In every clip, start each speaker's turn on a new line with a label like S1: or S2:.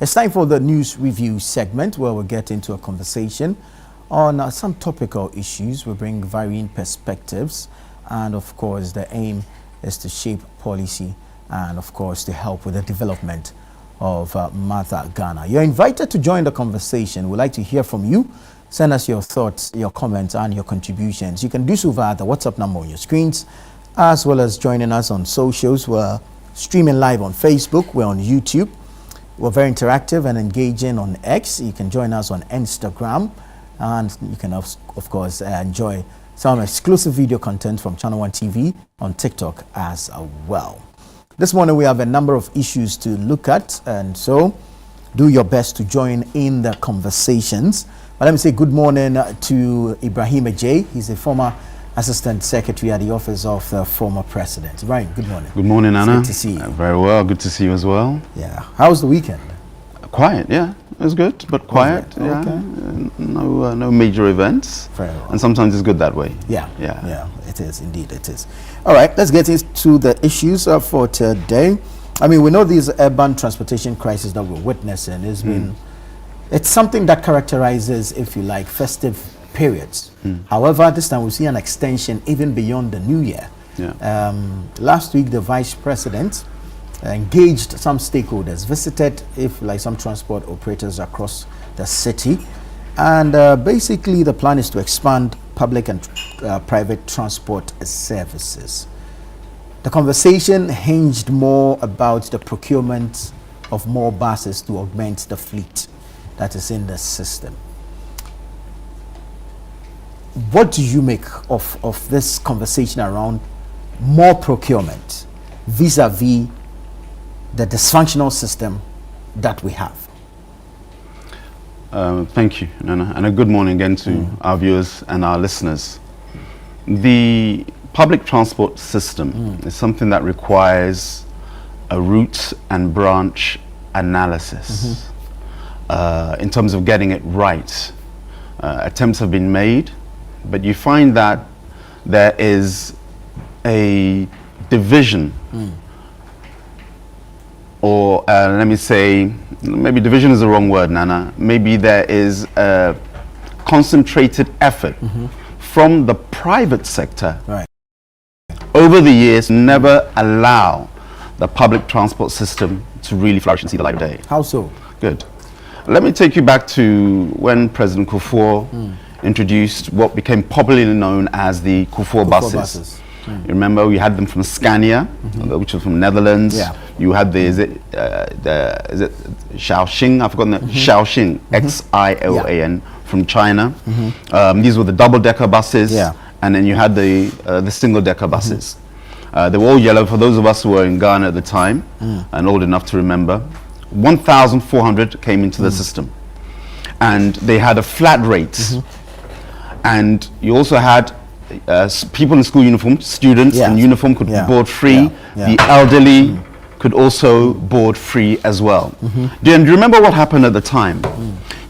S1: It's time for the news review segment where we'll get into a conversation on some topical issues. We bring varying perspectives, and of course the aim is to shape policy and of course to help with the development of Mother Ghana. You're invited to join the conversation. We'd like to hear from you. Send us your thoughts, your comments and your contributions. You can do so via the WhatsApp number on your screens, as well as joining us on socials. We're streaming live on Facebook, we're on YouTube. We're very interactive and engaging on X. You can join us on Instagram, and you can of course enjoy some exclusive video content from ChannelOne TV on TikTok as well. This morning we have a number of issues to look at, and so do your best to join in the conversations. But let me say good morning to Ibrahim Ajay. He's a former Assistant Secretary at the Office of the former President. Ibrahim, good morning.
S2: Good morning, Anna.
S1: Good to see you.
S2: Very well. Good to see you as well.
S1: Yeah. How was the weekend?
S2: Quiet, yeah. It was good, but quiet. Yeah.
S1: Okay.
S2: No major events.
S1: Very well.
S2: And sometimes it's good that way.
S1: Yeah. It is indeed. It is. All right. Let's get into the issues for today. I mean, we know this urban transportation crisis that we're witnessing has been. It's something that characterizes, if you like, festive periods. However, this time we see an extension even beyond the new year.
S2: Yeah.
S1: Last week, the Vice President engaged some stakeholders, visited some transport operators across the city, and basically the plan is to expand public and private transport services. The conversation hinged more about the procurement of more buses to augment the fleet that is in the system. What do you make of this conversation around more procurement vis-a-vis the dysfunctional system that we have?
S2: Thank you, Nana, and a good morning again to our viewers and our listeners. The public transport system is something that requires a root and branch analysis in terms of getting it right. Attempts have been made, but you find that there is a division, or let me say, maybe division is the wrong word, Nana. Maybe there is a concentrated effort from the private sector over the years, never allow the public transport system to really flourish and see the light of day.
S1: How so?
S2: Good. Let me take you back to when President Kufuor introduced what became popularly known as the Kufuor buses. You remember we had them from Scania, which was from Netherlands. Yeah. You had the, is it Shaoxing? I've forgotten that. Shaoxing, Xiaoan, from China. These were the double-decker buses, and then you had the single-decker buses. They were all yellow. For those of us who were in Ghana at the time and old enough to remember, 1,400 came into the system, and they had a flat rate. And you also had people in school uniform, students in uniform could board free. The elderly could also board free as well. Do you remember what happened at the time?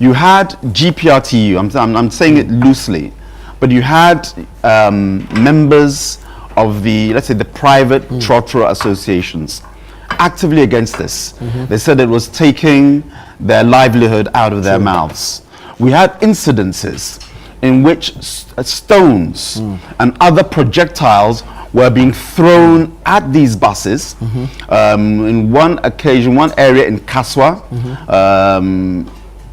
S2: You had GPRTU, I'm saying it loosely, but you had members of the, let's say, the private trotro associations actively against this. They said it was taking their livelihood out of their mouths. We had incidences in which stones and other projectiles were being thrown at these buses. In one occasion, one area in Kaswa,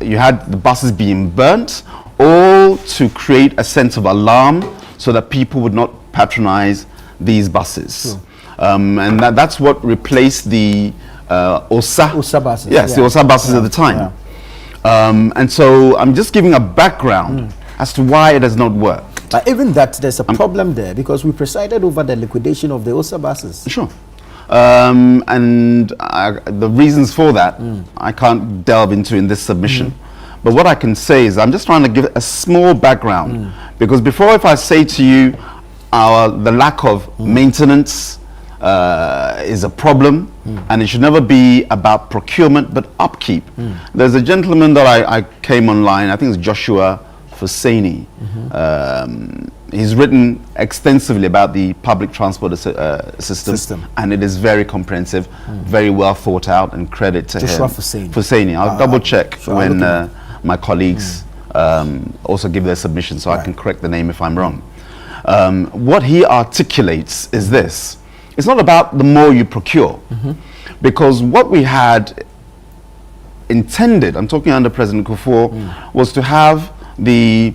S2: you had the buses being burnt, all to create a sense of alarm so that people would not patronize these buses. And that's what replaced the OSA buses. Yes, the OSA buses at the time. And so I'm just giving a background as to why it does not work.
S1: But even that, there's a problem there, because we presided over the liquidation of the OSA buses.
S2: Sure. And the reasons for that, I can't delve into in this submission. But what I can say is I'm just trying to give a small background, because before, if I say to you the lack of maintenance is a problem, and it should never be about procurement but upkeep. There's a gentleman that I came online, I think it's Joshua Fuseni, he's written extensively about the public transport system, and it is very comprehensive, very well thought out, and credit to him. Hussaini. I'll double check when my colleagues also give their submission, so I can correct the name if I'm wrong. What he articulates is this: it's not about the more you procure, because what we had intended, I'm talking under President Kufuor, was to have the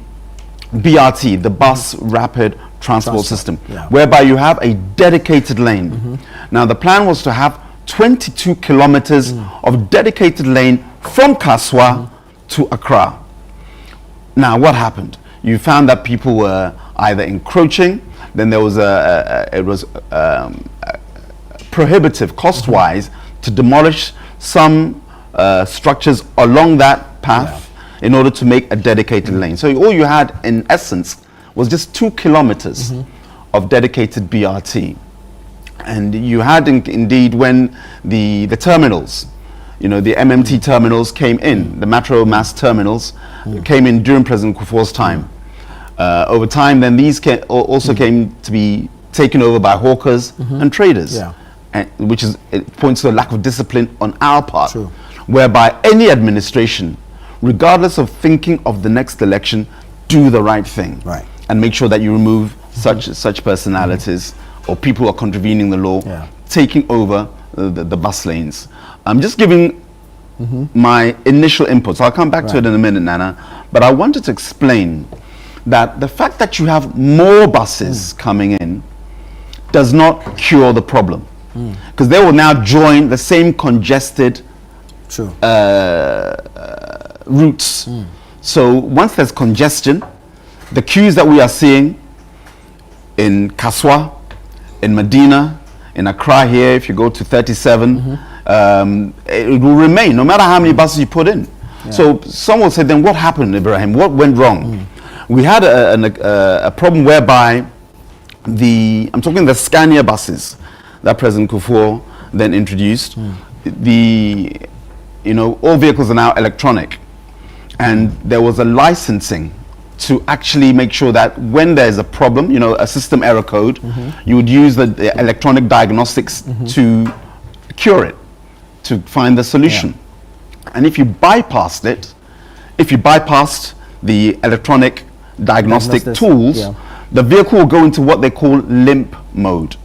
S2: BRT, the bus rapid transport system, whereby you have a dedicated lane. Now the plan was to have 22 kilometers of dedicated lane from Kaswa to Accra. Now what happened? You found that people were either encroaching, then there was it was prohibitive cost-wise to demolish some structures along that path in order to make a dedicated lane. So all you had in essence was just 2 kilometers of dedicated BRT. And you had indeed, when the terminals, you know, the MMT terminals came in, the metro mass terminals came in during President Kufuor's time. Over time, then these also came to be taken over by hawkers and traders, and, which is, it points to a lack of discipline on our part, whereby any administration, regardless of thinking of the next election, do the right thing and make sure that you remove such personalities or people who are contravening the law, taking over the bus lanes. I'm just giving my initial inputs. I'll come back to it in a minute, Nana, but I wanted to explain that the fact that you have more buses coming in does not cure the problem, because they will now join the same congested routes. So once there's congestion, the queues that we are seeing in Kaswa, in Medina, in Accra here, if you go to 37, it will remain no matter how many buses you put in. So some will say, then what happened, Ibrahim? What went wrong? We had a problem whereby I'm talking the Scania buses that President Kufuor then introduced. You know, all vehicles are now electronic, and there was a licensing to actually make sure that when there's a problem, you know, a system error code, you would use the electronic diagnostics to cure it, to find the solution. And if you bypassed it, if you bypassed the electronic diagnostic tools, the vehicle will go into what they call limp mode.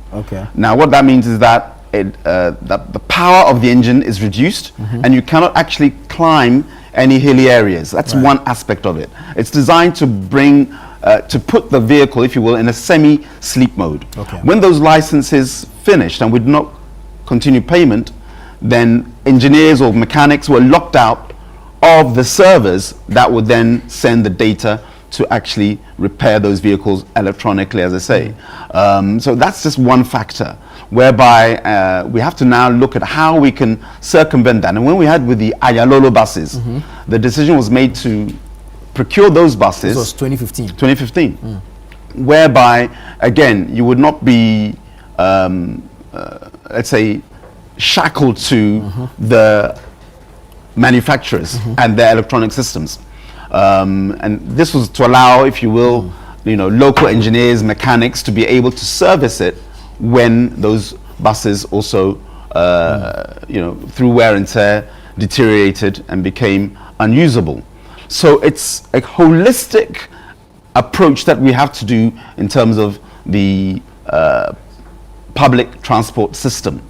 S2: Now what that means is that that the power of the engine is reduced, and you cannot actually climb any hilly areas. That's one aspect of it. It's designed to bring, to put the vehicle, if you will, in a semi-sleep mode. When those licenses finished and would not continue payment, then engineers or mechanics were locked out of the servers that would then send the data to actually repair those vehicles electronically, as I say. So that's just one factor, whereby we have to now look at how we can circumvent that. And when we had with the Ayalolo buses, the decision was made to procure those buses.
S1: This was 2015.
S2: 2015. Whereby, again, you would not be, let's say, shackled to the manufacturers and their electronic systems. And this was to allow, if you will, you know, local engineers, mechanics to be able to service it when those buses also, you know, through wear and tear, deteriorated and became unusable. So it's a holistic approach that we have to do in terms of the public transport system.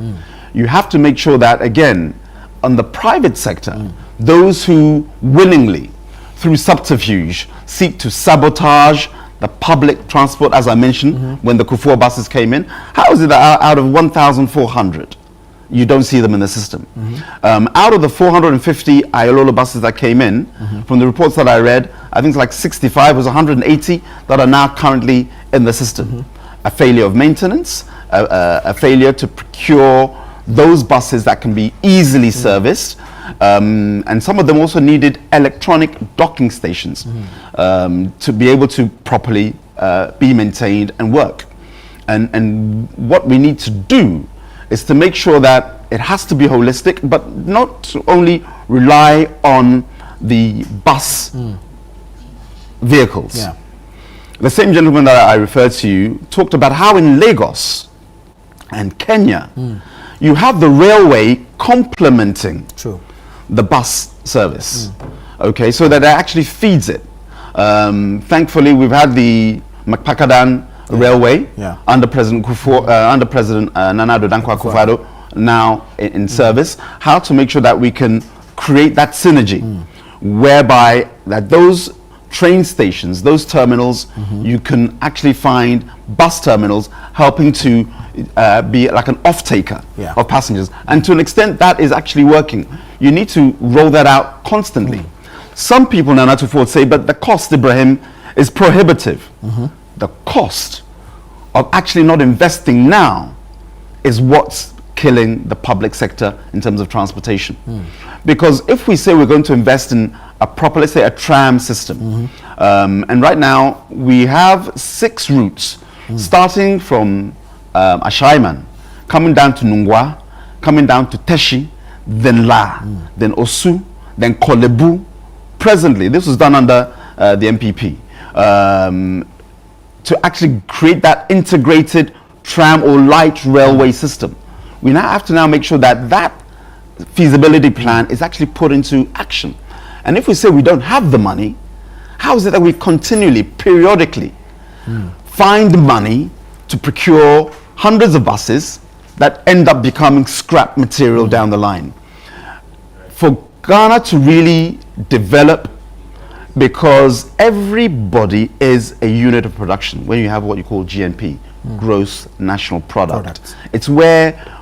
S2: You have to make sure that, again, on the private sector, those who willingly, through subterfuge, seek to sabotage the public transport, as I mentioned, when the Kufuor buses came in. How is it that out of 1,400, you don't see them in the system? Out of the 450 Ayalolo buses that came in, from the reports that I read, I think it's like 65, it was 180 that are now currently in the system. A failure of maintenance, a failure to procure those buses that can be easily serviced, and some of them also needed electronic docking stations to be able to properly be maintained and work. And what we need to do is to make sure that it has to be holistic, but not to only rely on the bus vehicles. the same gentleman that I referred to you talked about how in Lagos and Kenya, you have the railway complementing the bus service. Okay, so that it actually feeds it. Thankfully, we've had the Macpakadan Railway under President Nana Addo Dankwa Akufo-Addo now in service. How to make sure that we can create that synergy, whereby that those train stations, those terminals, you can actually find bus terminals helping to be like an off-taker of passengers. And to an extent, that is actually working. You need to roll that out constantly. Some people now would say, but the cost, Ibrahim, is prohibitive. The cost of actually not investing now is what's killing the public sector in terms of transportation. Because if we say we're going to invest in a proper, let's say a tram system, and right now we have 6 routes, starting from Ashaiman, coming down to Nungwa, coming down to Teshi, then La, then Osu, then Kolebu. Presently, this was done under the MPP, to actually create that integrated tram or light railway system. We now have to make sure that that feasibility plan is actually put into action. And if we say we don't have the money, how is it that we continually, periodically find money to procure hundreds of buses that end up becoming scrap material down the line? For Ghana to really develop, because everybody is a unit of production when you have what you call GNP, gross national product. It's where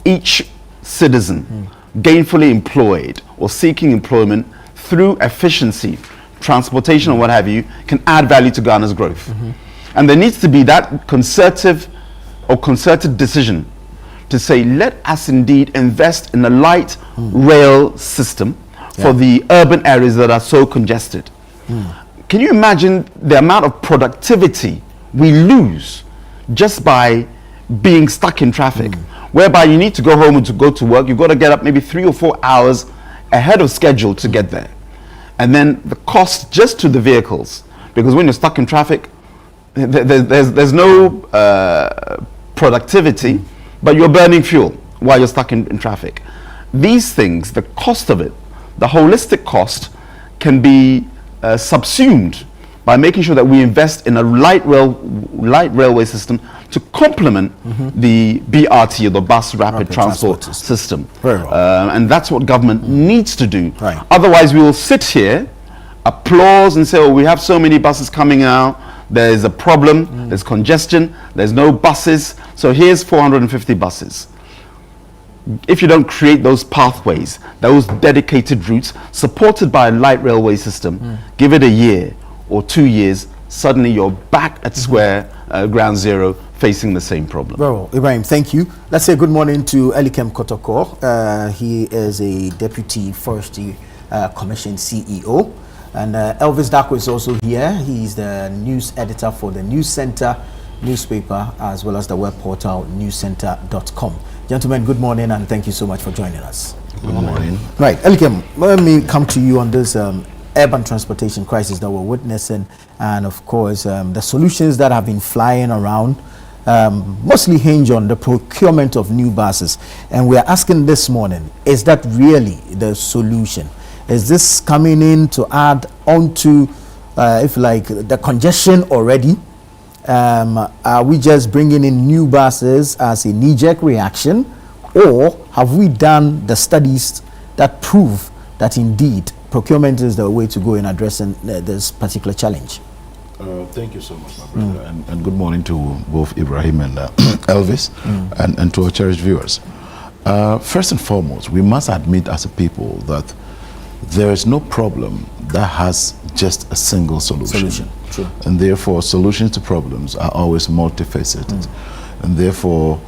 S2: each citizen, gainfully employed or seeking employment through efficiency, transportation or what have you, can add value to Ghana's growth. And there needs to be that concerted decision to say, let us indeed invest in a light rail system for the urban areas that are so congested. Can you imagine the amount of productivity we lose just by being stuck in traffic, whereby you need to go home and to go to work, you've got to get up maybe 3 or 4 hours ahead of schedule to get there. And then the cost just to the vehicles, because when you're stuck in traffic, there's no productivity, but you're burning fuel while you're stuck in traffic. These things, the cost of it, the holistic cost, can be subsumed by making sure that we invest in a light railway system to complement the BRT, or the bus rapid transport system.
S1: Very well.
S2: And that's what government needs to do. Otherwise, we will sit here, applause and say, oh, we have so many buses coming out, there's a problem, there's congestion, there's no buses, so here's 450 buses. If you don't create those pathways, those dedicated routes, supported by a light railway system, give it a year or 2 years, suddenly you're back at square ground zero, facing the same problem.
S1: Well, Ibrahim, thank you. Let's say good morning to Elikem Kotoko. He is a Deputy Forestry Commission CEO. And Elvis Dako is also here. He's the news editor for the News Center newspaper, as well as the web portal newscenter.com. Gentlemen, good morning, and thank you so much for joining us.
S3: Good morning.
S1: Right, Elikem, let me come to you on this urban transportation crisis that we're witnessing, and of course the solutions that have been flying around mostly hinge on the procurement of new buses. And we are asking this morning, is that really the solution? Is this coming in to add on to, if like, the congestion already? Are we just bringing in new buses as a knee-jerk reaction, or have we done the studies that prove that indeed procurement is the way to go in addressing this particular challenge?
S3: Thank you so much, my brother, and good morning to both Ibrahim and Elvis, and to our cherished viewers. First and foremost, we must admit as a people that there is no problem that has just a single solution.
S1: True.
S3: And therefore, solutions to problems are always multifaceted. And therefore,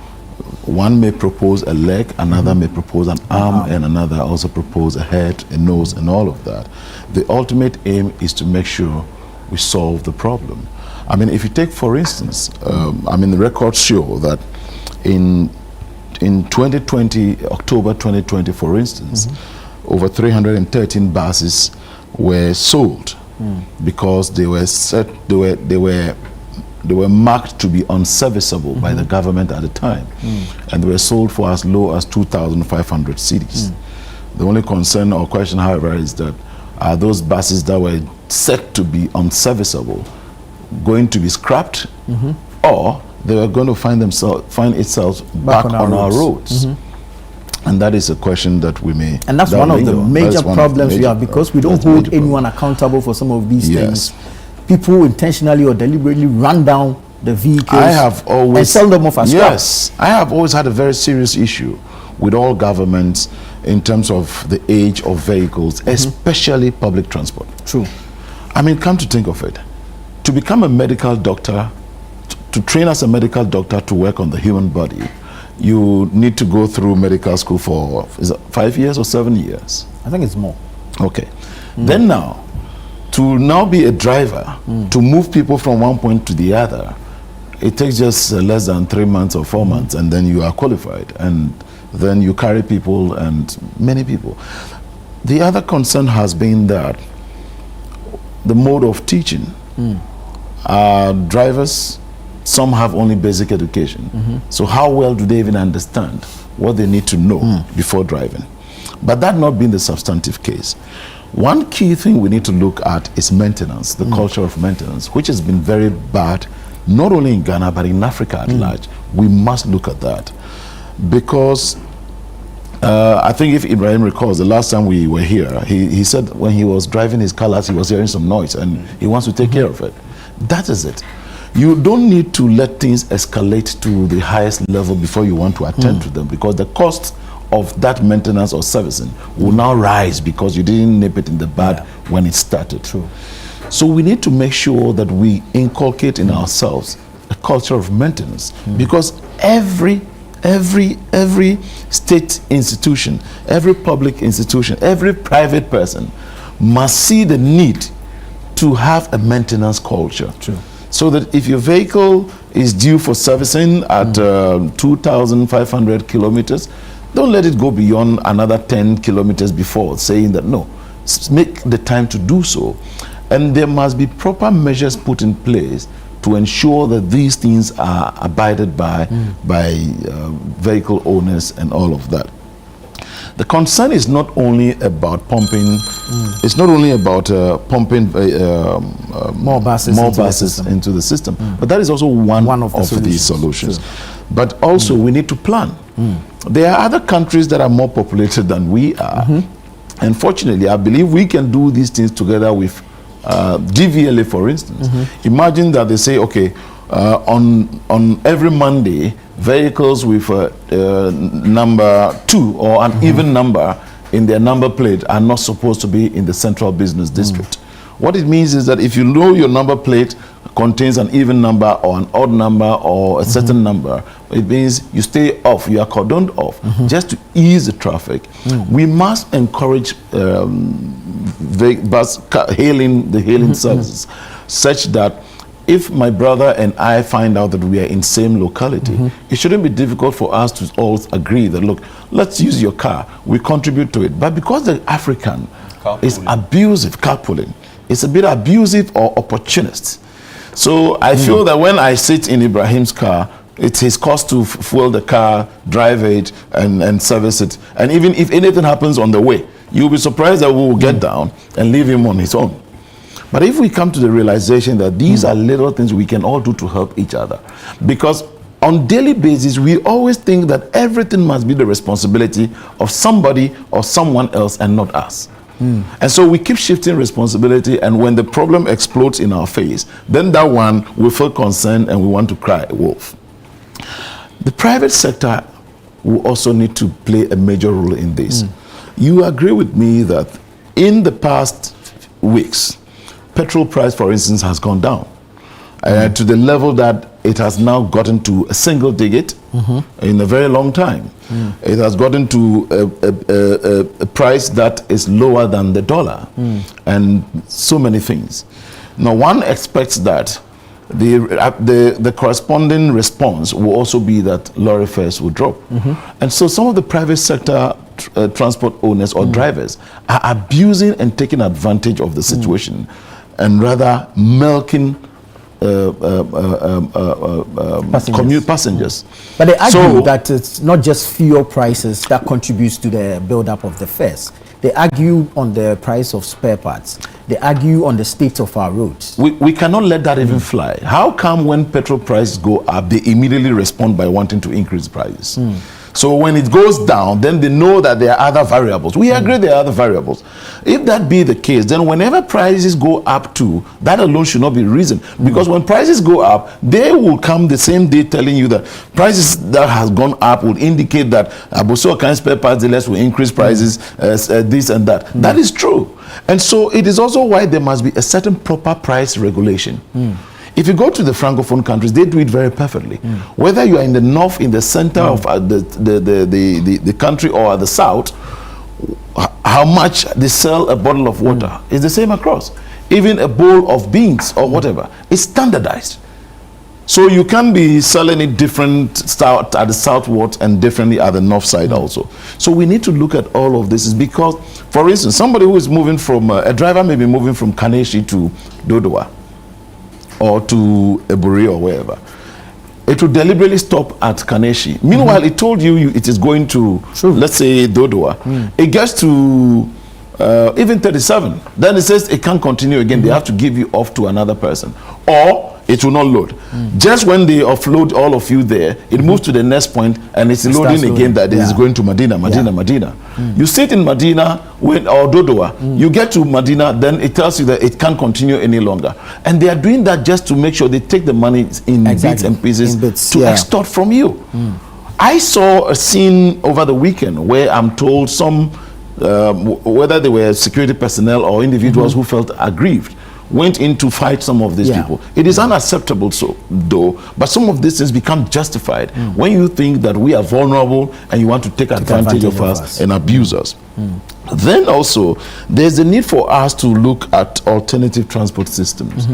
S3: one may propose a leg, another may propose an arm, and another also propose a head, a nose, and all of that. The ultimate aim is to make sure we solve the problem. I mean, if you take, for instance, the records show that in 2020, October 2020, for instance, over 313 buses were sold because they were marked to be unserviceable by the government at the time, and they were sold for as low as 2,500 cedis. The only concern or question, however, is that are those buses that were set to be unserviceable going to be scrapped, or they were going to find itself back on our roads? And that is a question that we may...
S1: And that's one of the major problems we have, because we don't hold anyone accountable for some of these things. People intentionally or deliberately run down the vehicles and sell them off as scrap.
S3: Yes, I have always had a very serious issue with all governments in terms of the age of vehicles, especially public transport.
S1: True.
S3: I mean, come to think of it, to become a medical doctor, to train as a medical doctor to work on the human body, you need to go through medical school for, is it 5 years or 7 years?
S1: I think it's more.
S3: Okay. Then now, to now be a driver, to move people from one point to the other, it takes just less than 3 months or 4 months, and then you are qualified, and then you carry people, and many people. The other concern has been that the mode of teaching. Drivers, some have only basic education. So how well do they even understand what they need to know before driving? But that not being the substantive case. One key thing we need to look at is maintenance, the culture of maintenance, which has been very bad, not only in Ghana, but in Africa at large. We must look at that. Because I think if Ibrahim recalls, the last time we were here, he said when he was driving his car last, he was hearing some noise, and he wants to take care of it. That is it. You don't need to let things escalate to the highest level before you want to attend to them, because the cost of that maintenance or servicing will now rise because you didn't nip it in the bud when it started.
S1: True.
S3: So we need to make sure that we inculcate in ourselves a culture of maintenance, because every state institution, every public institution, every private person must see the need to have a maintenance culture.
S1: True.
S3: So that if your vehicle is due for servicing at 2,500 kilometers, don't let it go beyond another 10 kilometers before saying that no. Make the time to do so. And there must be proper measures put in place to ensure that these things are abided by vehicle owners and all of that. The concern is not only about pumping, it's not only about pumping
S1: more buses
S3: into the system, but that is also one of these solutions. But also we need to plan. There are other countries that are more populated than we are. And fortunately, I believe we can do these things together with DVLA, for instance. Imagine that they say, okay, on every Monday, vehicles with number 2 or an even number in their number plate are not supposed to be in the central business district. What it means is that if you know your number plate contains an even number or an odd number or a certain number, it means you stay off, you are cordoned off, just to ease the traffic. We must encourage hailing services such that if my brother and I find out that we are in same locality, it shouldn't be difficult for us to all agree that, look, let's use your car, we contribute to it. But because the African is abusive, carpooling, it's a bit abusive or opportunist. So I feel that when I sit in Ibrahim's car, it's his cost to fuel the car, drive it, and service it. And even if anything happens on the way, you'll be surprised that we will get down and leave him on his own. But if we come to the realization that these are little things we can all do to help each other, because on daily basis, we always think that everything must be the responsibility of somebody or someone else and not us. And so we keep shifting responsibility, and when the problem explodes in our face, then that one we feel concerned and we want to cry wolf. The private sector will also need to play a major role in this. You agree with me that in the past weeks, petrol price, for instance, has gone down to the level that it has now gotten to a single digit in a very long time. It has gotten to a price that is lower than the dollar, and so many things. Now, one expects that the corresponding response will also be that lorry fares will drop. And so some of the private sector transport owners or drivers are abusing and taking advantage of the situation. and rather milking passengers.
S1: But they argue that it's not just fuel prices that contributes to the build-up of the fares. They argue on the price of spare parts. They argue on the state of our roads.
S3: We cannot let that even fly. How come when petrol prices go up, they immediately respond by wanting to increase prices? So when it goes down, then they know that there are other variables. We agree there are other variables. If that be the case, then whenever prices go up too, that alone should not be reason. Because when prices go up, they will come the same day telling you that prices that has gone up would indicate that Aboso can spare parts dealers will increase prices, this and that. That is true. And so it is also why there must be a certain proper price regulation. If you go to the Francophone countries, they do it very perfectly. Whether you are in the north, in the center of the country, or the south, how much they sell a bottle of water is the same across. Even a bowl of beans or whatever is standardized. So you can be selling it different at the southward and differently at the north side also. So we need to look at all of this, is because, for instance, somebody who is moving from, a driver may be moving from Kaneshi to Dodowa, or to Eburi or wherever. It will deliberately stop at Kaneshi. Meanwhile, it told you it is going to, let's say, Dodowa. It gets to even 37. Then it says it can't continue again. They have to give you off to another person. Or it will not load. Just when they offload all of you there, it moves to the next point and it's loading again that it is going to Medina. You sit in Medina or Dodowa, you get to Medina, then it tells you that it can't continue any longer. And they are doing that just to make sure they take the money in bits and pieces to extort from you. I saw a scene over the weekend where I'm told some, whether they were security personnel or individuals who felt aggrieved, went in to fight some of these people. It is unacceptable, though, but some of these things become justified when you think that we are vulnerable and you want to take advantage of us and abuse us. Then also, there's a need for us to look at alternative transport systems,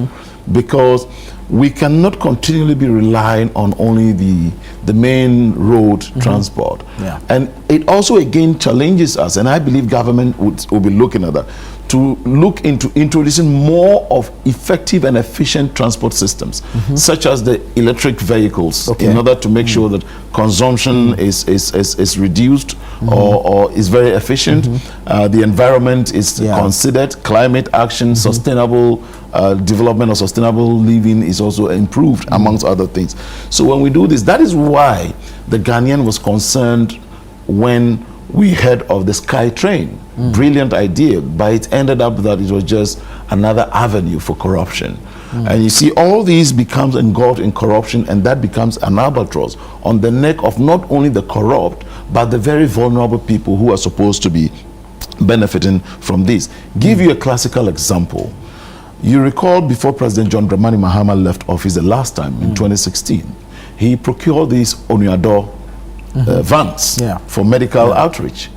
S3: because we cannot continually be relying on only the main road transport. And it also again challenges us, and I believe government will be looking at that, to look into introducing more of effective and efficient transport systems, such as the electric vehicles, in order to make sure that consumption is reduced or is very efficient. The environment is considered, climate action, sustainable development or sustainable living is also improved, amongst other things. So when we do this, that is why the Ghanaian was concerned when we heard of the Sky Train. Brilliant idea, but it ended up that it was just another avenue for corruption. And you see, all these becomes engulfed in corruption, and that becomes an albatross on the neck of not only the corrupt, but the very vulnerable people who are supposed to be benefiting from this. Give you a classical example. You recall before President John Dramani Mahama left office the last time in 2016, he procured these Onuado vans for medical outreach.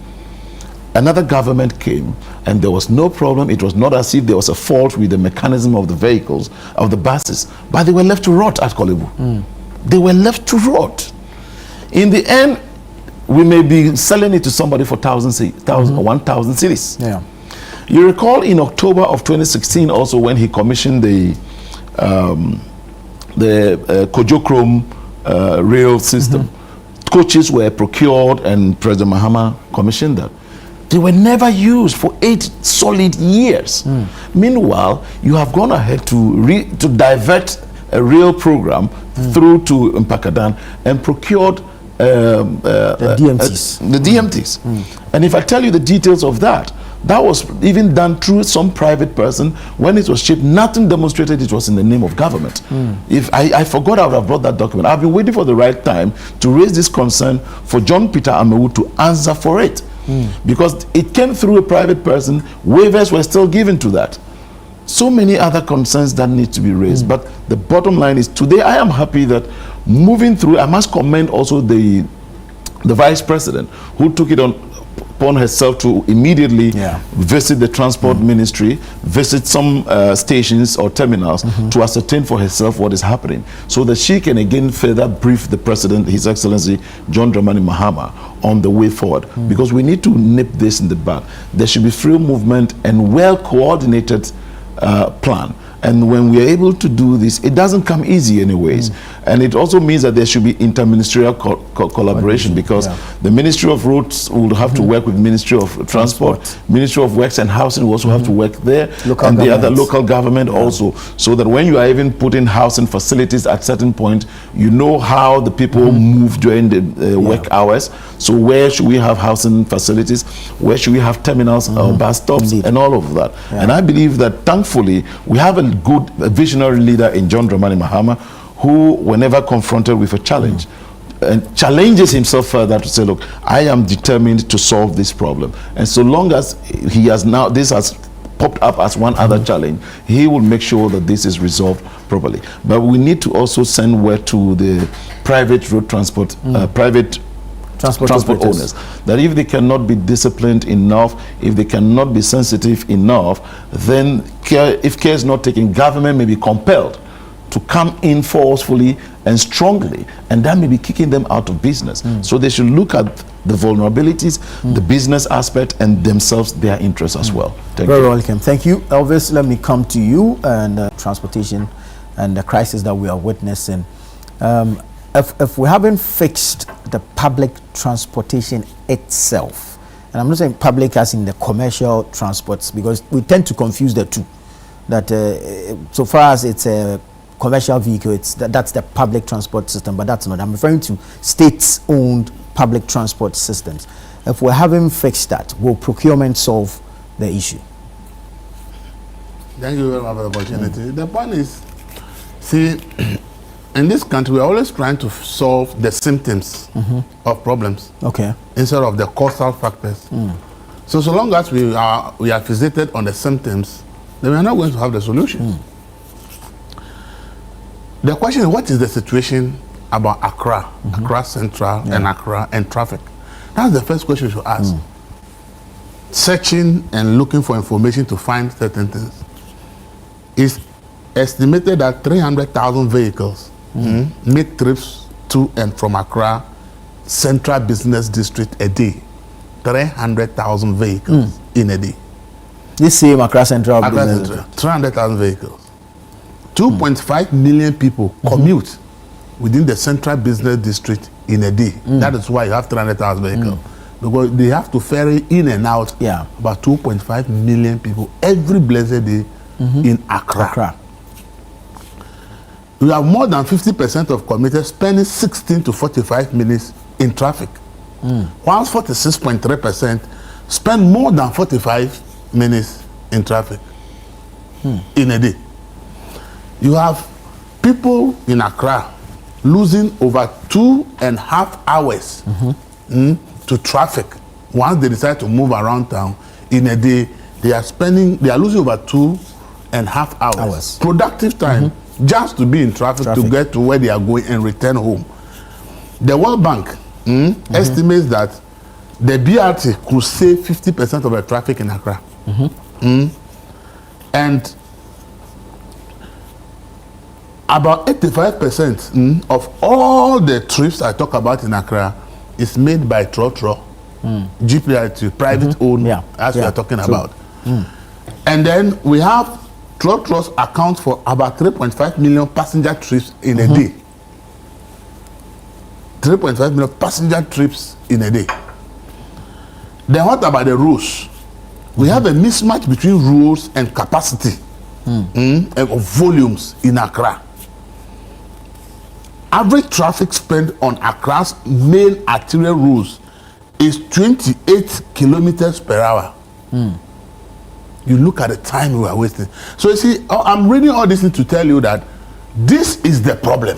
S3: Another government came and there was no problem. It was not as if there was a fault with the mechanism of the vehicles, of the buses, but they were left to rot at Kolebu. They were left to rot. In the end, we may be selling it to somebody for 1,000 cedis. You recall in October of 2016 also, when he commissioned the Kojo Chrome rail system, coaches were procured and President Mahama commissioned them. They were never used for 8 solid years. Meanwhile, you have gone ahead to divert a rail program through to Mpakadan and procured
S1: the
S3: DMTs. And if I tell you the details of that, that was even done through some private person. When it was shipped, nothing demonstrated it was in the name of government. If I forgot, I would have brought that document. I've been waiting for the right time to raise this concern for John Peter Amewu to answer for it. Because it came through a private person, waivers were still given to that. So many other concerns that need to be raised. But the bottom line is, today I am happy that moving through, I must commend also the Vice President who took it upon herself to immediately visit the transport ministry, visit some stations or terminals to ascertain for herself what is happening, so that she can again further brief the President, His Excellency John Dramani Mahama, on the way forward. Because we need to nip this in the bud. There should be free movement and well-coordinated plan. And when we are able to do this, it doesn't come easy anyways. And it also means that there should be interministerial collaboration, because the Ministry of Roads will have to work with Ministry of Transport, Ministry of Works and Housing will also have to work there, and the other local government also, so that when you are even putting housing facilities at certain point, you know how the people move during the work hours. So where should we have housing facilities? Where should we have terminals or bus stops and all of that? And I believe that thankfully we have a good visionary leader in John Dramani Mahama, who, whenever confronted with a challenge, and challenges himself further to say, look, I am determined to solve this problem. And so long as he has now, this has popped up as one other challenge, he will make sure that this is resolved properly. But we need to also send word to the private road transport, private transport owners, that if they cannot be disciplined enough, if they cannot be sensitive enough, then if care is not taken, government may be compelled to come in forcefully and strongly, and that may be kicking them out of business. So they should look at the vulnerabilities, the business aspect, and themselves, their interests as well. Thank you.
S1: Very welcome. Thank you. Elvis, let me come to you and transportation and the crisis that we are witnessing. If we haven't fixed the public transportation itself, and I'm not saying public as in the commercial transports, because we tend to confuse the two, that so far as it's a commercial vehicle, that's the public transport system, but that's not. I'm referring to states-owned public transport systems. If we haven't fixed that, will procurement solve the issue?
S4: Thank you very much for the opportunity. The point is, see, in this country, we're always trying to solve the symptoms of problems, instead of the causal factors. So long as we are fixated on the symptoms, then we are not going to have the solution. The question is, what is the situation about Accra, Accra Central, and Accra and traffic? That's the first question we should ask. Searching and looking for information to find certain things. It's estimated that 300,000 vehicles make trips to and from Accra Central Business District a day. 300,000 vehicles in a day.
S1: This same Accra Central Business
S4: District. 300,000 vehicles. 2.5 million people commute within the Central Business District in a day. That is why you have 300,000 vehicles. Because they have to ferry in and out about 2.5 million people every blessed day in Accra. We have more than 50% of commuters spending 16 to 45 minutes in traffic, whilst 46.3% spend more than 45 minutes in traffic in a day. You have people in Accra losing over 2.5 hours to traffic once they decide to move around town in a day. They are losing over 2.5 hours productive time just to be in traffic to get to where they are going and return home. The World Bank estimates that the BRT could save 50% of the traffic in Accra. And about 85% of all the trips I talk about in Accra is made by Trotro, GPRT, private owned, as we are talking about. And then we have Trotros account for about 3.5 million passenger trips in a day. 3.5 million passenger trips in a day. Then what about the roads? We have a mismatch between roads and capacity of volumes in Accra. Average traffic spent on Accra's main arterial roads is 28 kilometers per hour. You look at the time we are wasting. So you see, I'm reading all this to tell you that this is the problem.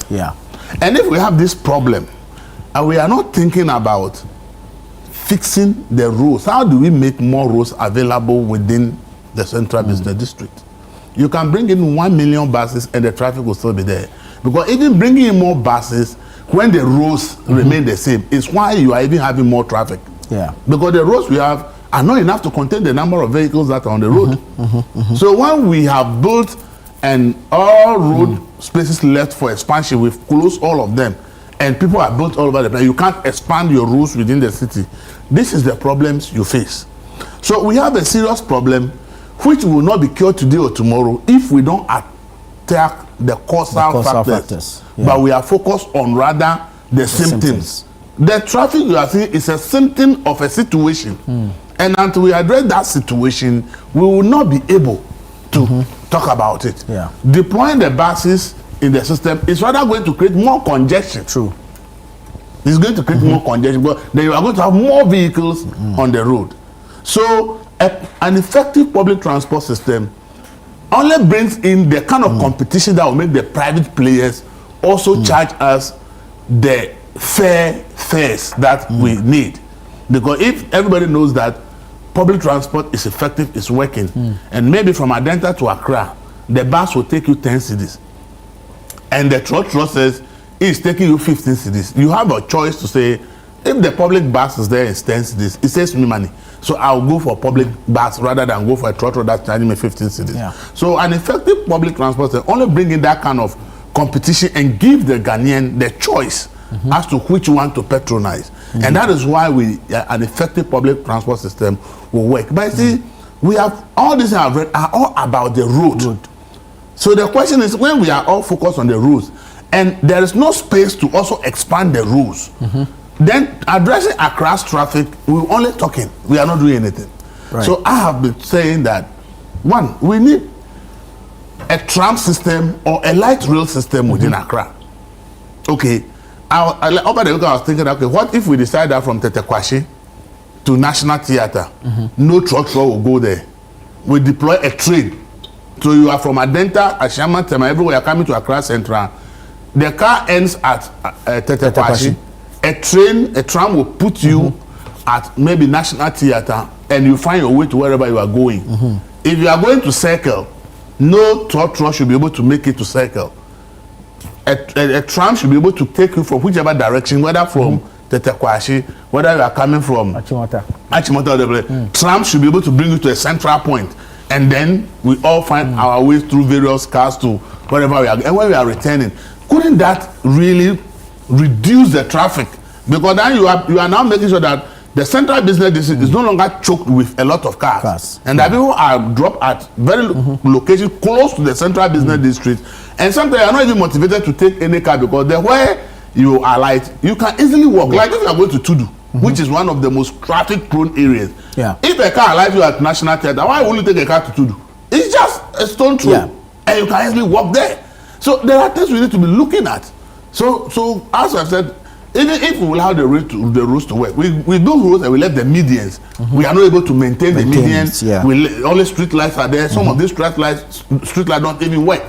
S4: And if we have this problem, and we are not thinking about fixing the roads, how do we make more roads available within the Central Business District? You can bring in 1 million buses and the traffic will still be there. Because even bringing in more buses when the roads remain the same is why you are even having more traffic. Because the roads we have are not enough to contain the number of vehicles that are on the road. So when we have built and all road spaces left for expansion, we've closed all of them, and people are built all over the place. You can't expand your roads within the city. This is the problems you face. So we have a serious problem which will not be cured today or tomorrow if we don't attack the causal factors.
S1: Yeah.
S4: But we are focused on rather the symptoms. The traffic you are seeing is a symptom of a situation. And until we address that situation, we will not be able to talk about it.
S1: Yeah.
S4: Deploying the buses in the system is rather going to create more congestion.
S1: True.
S4: It's going to create more congestion, but then you are going to have more vehicles on the road. So an effective public transport system only brings in the kind of competition that will make the private players also charge us the fair fares that we need. Because if everybody knows that public transport is effective, is working, and maybe from Adenta to Accra, the bus will take you 10 cedis, and the trotro says it's taking you 15 cedis. You have a choice to say, if the public bus is there is 10 cedis, it saves me money. So I'll go for public bus rather than go for a trotro that's charging me 15 cedis.
S1: Yeah.
S4: So an effective public transport system only bring in that kind of competition and give the Ghanaian the choice as to which one to patronize. And that is why an effective public transport system will work. But see, we have all these I've read are all about the road. So the question is, when we are all focused on the roads and there is no space to also expand the roads, then addressing Accra's traffic, we're only talking. We are not doing anything.
S1: Right.
S4: So I have been saying that, one, we need a tram system or a light rail system within Accra. Okay. Over the weekend I was thinking, okay, what if we decide that from Tetekwashi to National Theatre, no truck will go there. We deploy a train. So you are from Adenta, Ashama, Tema, everywhere you're coming to Accra Central. The car ends at Tetekwashi. A tram will put you at maybe National Theatre, and you find your way to wherever you are going. If you are going to Circle, no truck should be able to make it to Circle. A tram should be able to take you from whichever direction, whether from Tetekwashi, whether you are coming from Achimota, tram should be able to bring you to a central point, and then we all find our way through various cars to wherever we are. And when we are returning, couldn't that really reduce the traffic? Because then you are now making sure that the central business district is no longer choked with a lot of cars. And that people are dropped at very locations close to the central business district. And sometimes you are not even motivated to take any car because the where you are light, you can easily walk. Like if you are going to Tudu, which is one of the most traffic-prone areas. If a car arrives you at National Theatre, why will you take a car to Tudu? It's just a stone throw, and you can easily walk there. So there are things we need to be looking at. So as I've said, even if we will have the roads to work, we do roads and we let the medians. We are not able to maintain the medians. Only street lights are there. Some of these street lights don't even work.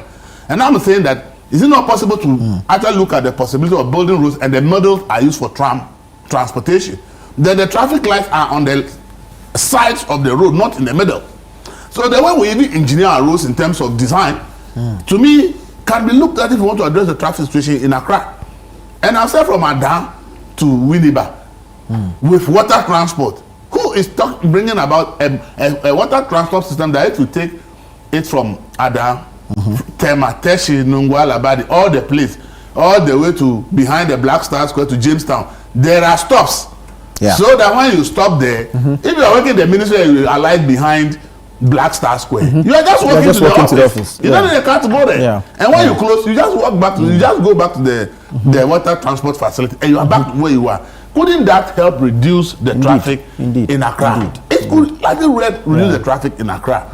S4: And I'm saying that, is it not possible to actually look at the possibility of building roads and the models are used for transportation? Then the traffic lights are on the sides of the road, not in the middle. So the way we even engineer our roads in terms of design, to me, can be looked at if we want to address the traffic situation in Accra. And I've said from Adam to Winneba with water transport. Who is bringing about a water transport system that it will take it from Adam, Tema, Teshi, Nungwa, Labadi, all the place, all the way to behind the Black Star Square to Jamestown? There are stops. So that when you stop there, if you are working the ministry, you are like behind Black Star Square. You are just walking to the office. You don't need a car to go there. And when you close, you just walk back to you just go back to the water transport facility and you are back to where you are. Couldn't that help reduce the traffic in Accra? It could likely reduce the traffic in Accra.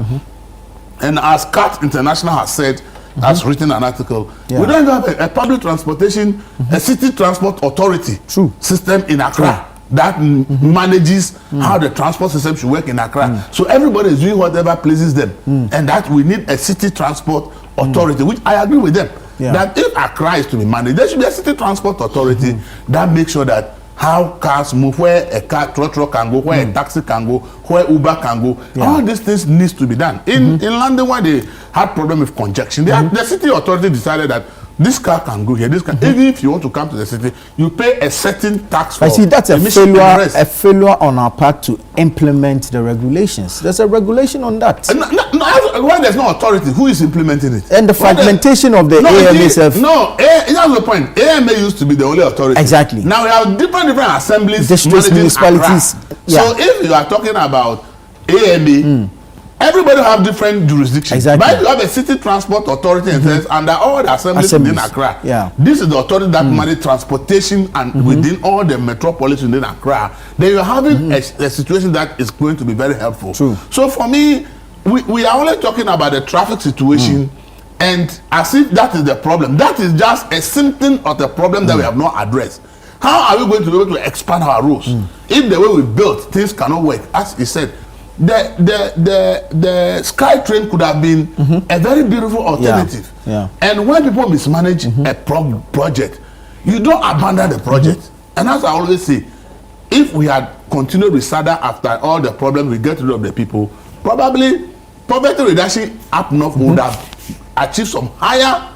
S4: And as CAT International has said, has written an article, we don't have a public transportation, a city transport authority system in Accra that manages how the transport system should work in Accra. So everybody is doing whatever pleases them. And that we need a city transport authority, which I agree with them. That if Accra is to be managed, there should be a city transport authority that makes sure that how cars move, where a car truck can go, where a taxi can go, where Uber can go. All these things needs to be done. In London, where they had problem with congestion, the city authority decided that this car can go here. This car, even if you want to come to the city, you pay a certain tax for.
S1: I see that's a failure on our part to implement the regulations. There's a regulation on that.
S4: When there's no authority, who is implementing it?
S1: And the fragmentation of the AMA itself.
S4: That's the point. AMA used to be the only authority.
S1: Exactly.
S4: Now we have different assemblies,
S1: districts, municipalities.
S4: So if you are talking about AMA everybody have different jurisdictions.
S1: Exactly.
S4: But if you have a city transport authority and says under all the assemblies within Accra,
S1: yeah,
S4: this is the authority that manage transportation and within all the metropolis within Accra, then you're having a situation that is going to be very helpful.
S1: True.
S4: So for me, we are only talking about the traffic situation and as if that is the problem. That is just a symptom of the problem that we have not addressed. How are we going to be able to expand our roads if the way we built things cannot work? As he said, the Sky Train could have been a very beautiful alternative.
S1: Yeah.
S4: And when people mismanage a project, you don't abandon the project. And as I always say, if we had continued with SADA after all the problems we get rid of the people, probably poverty reduction up north would have achieved some higher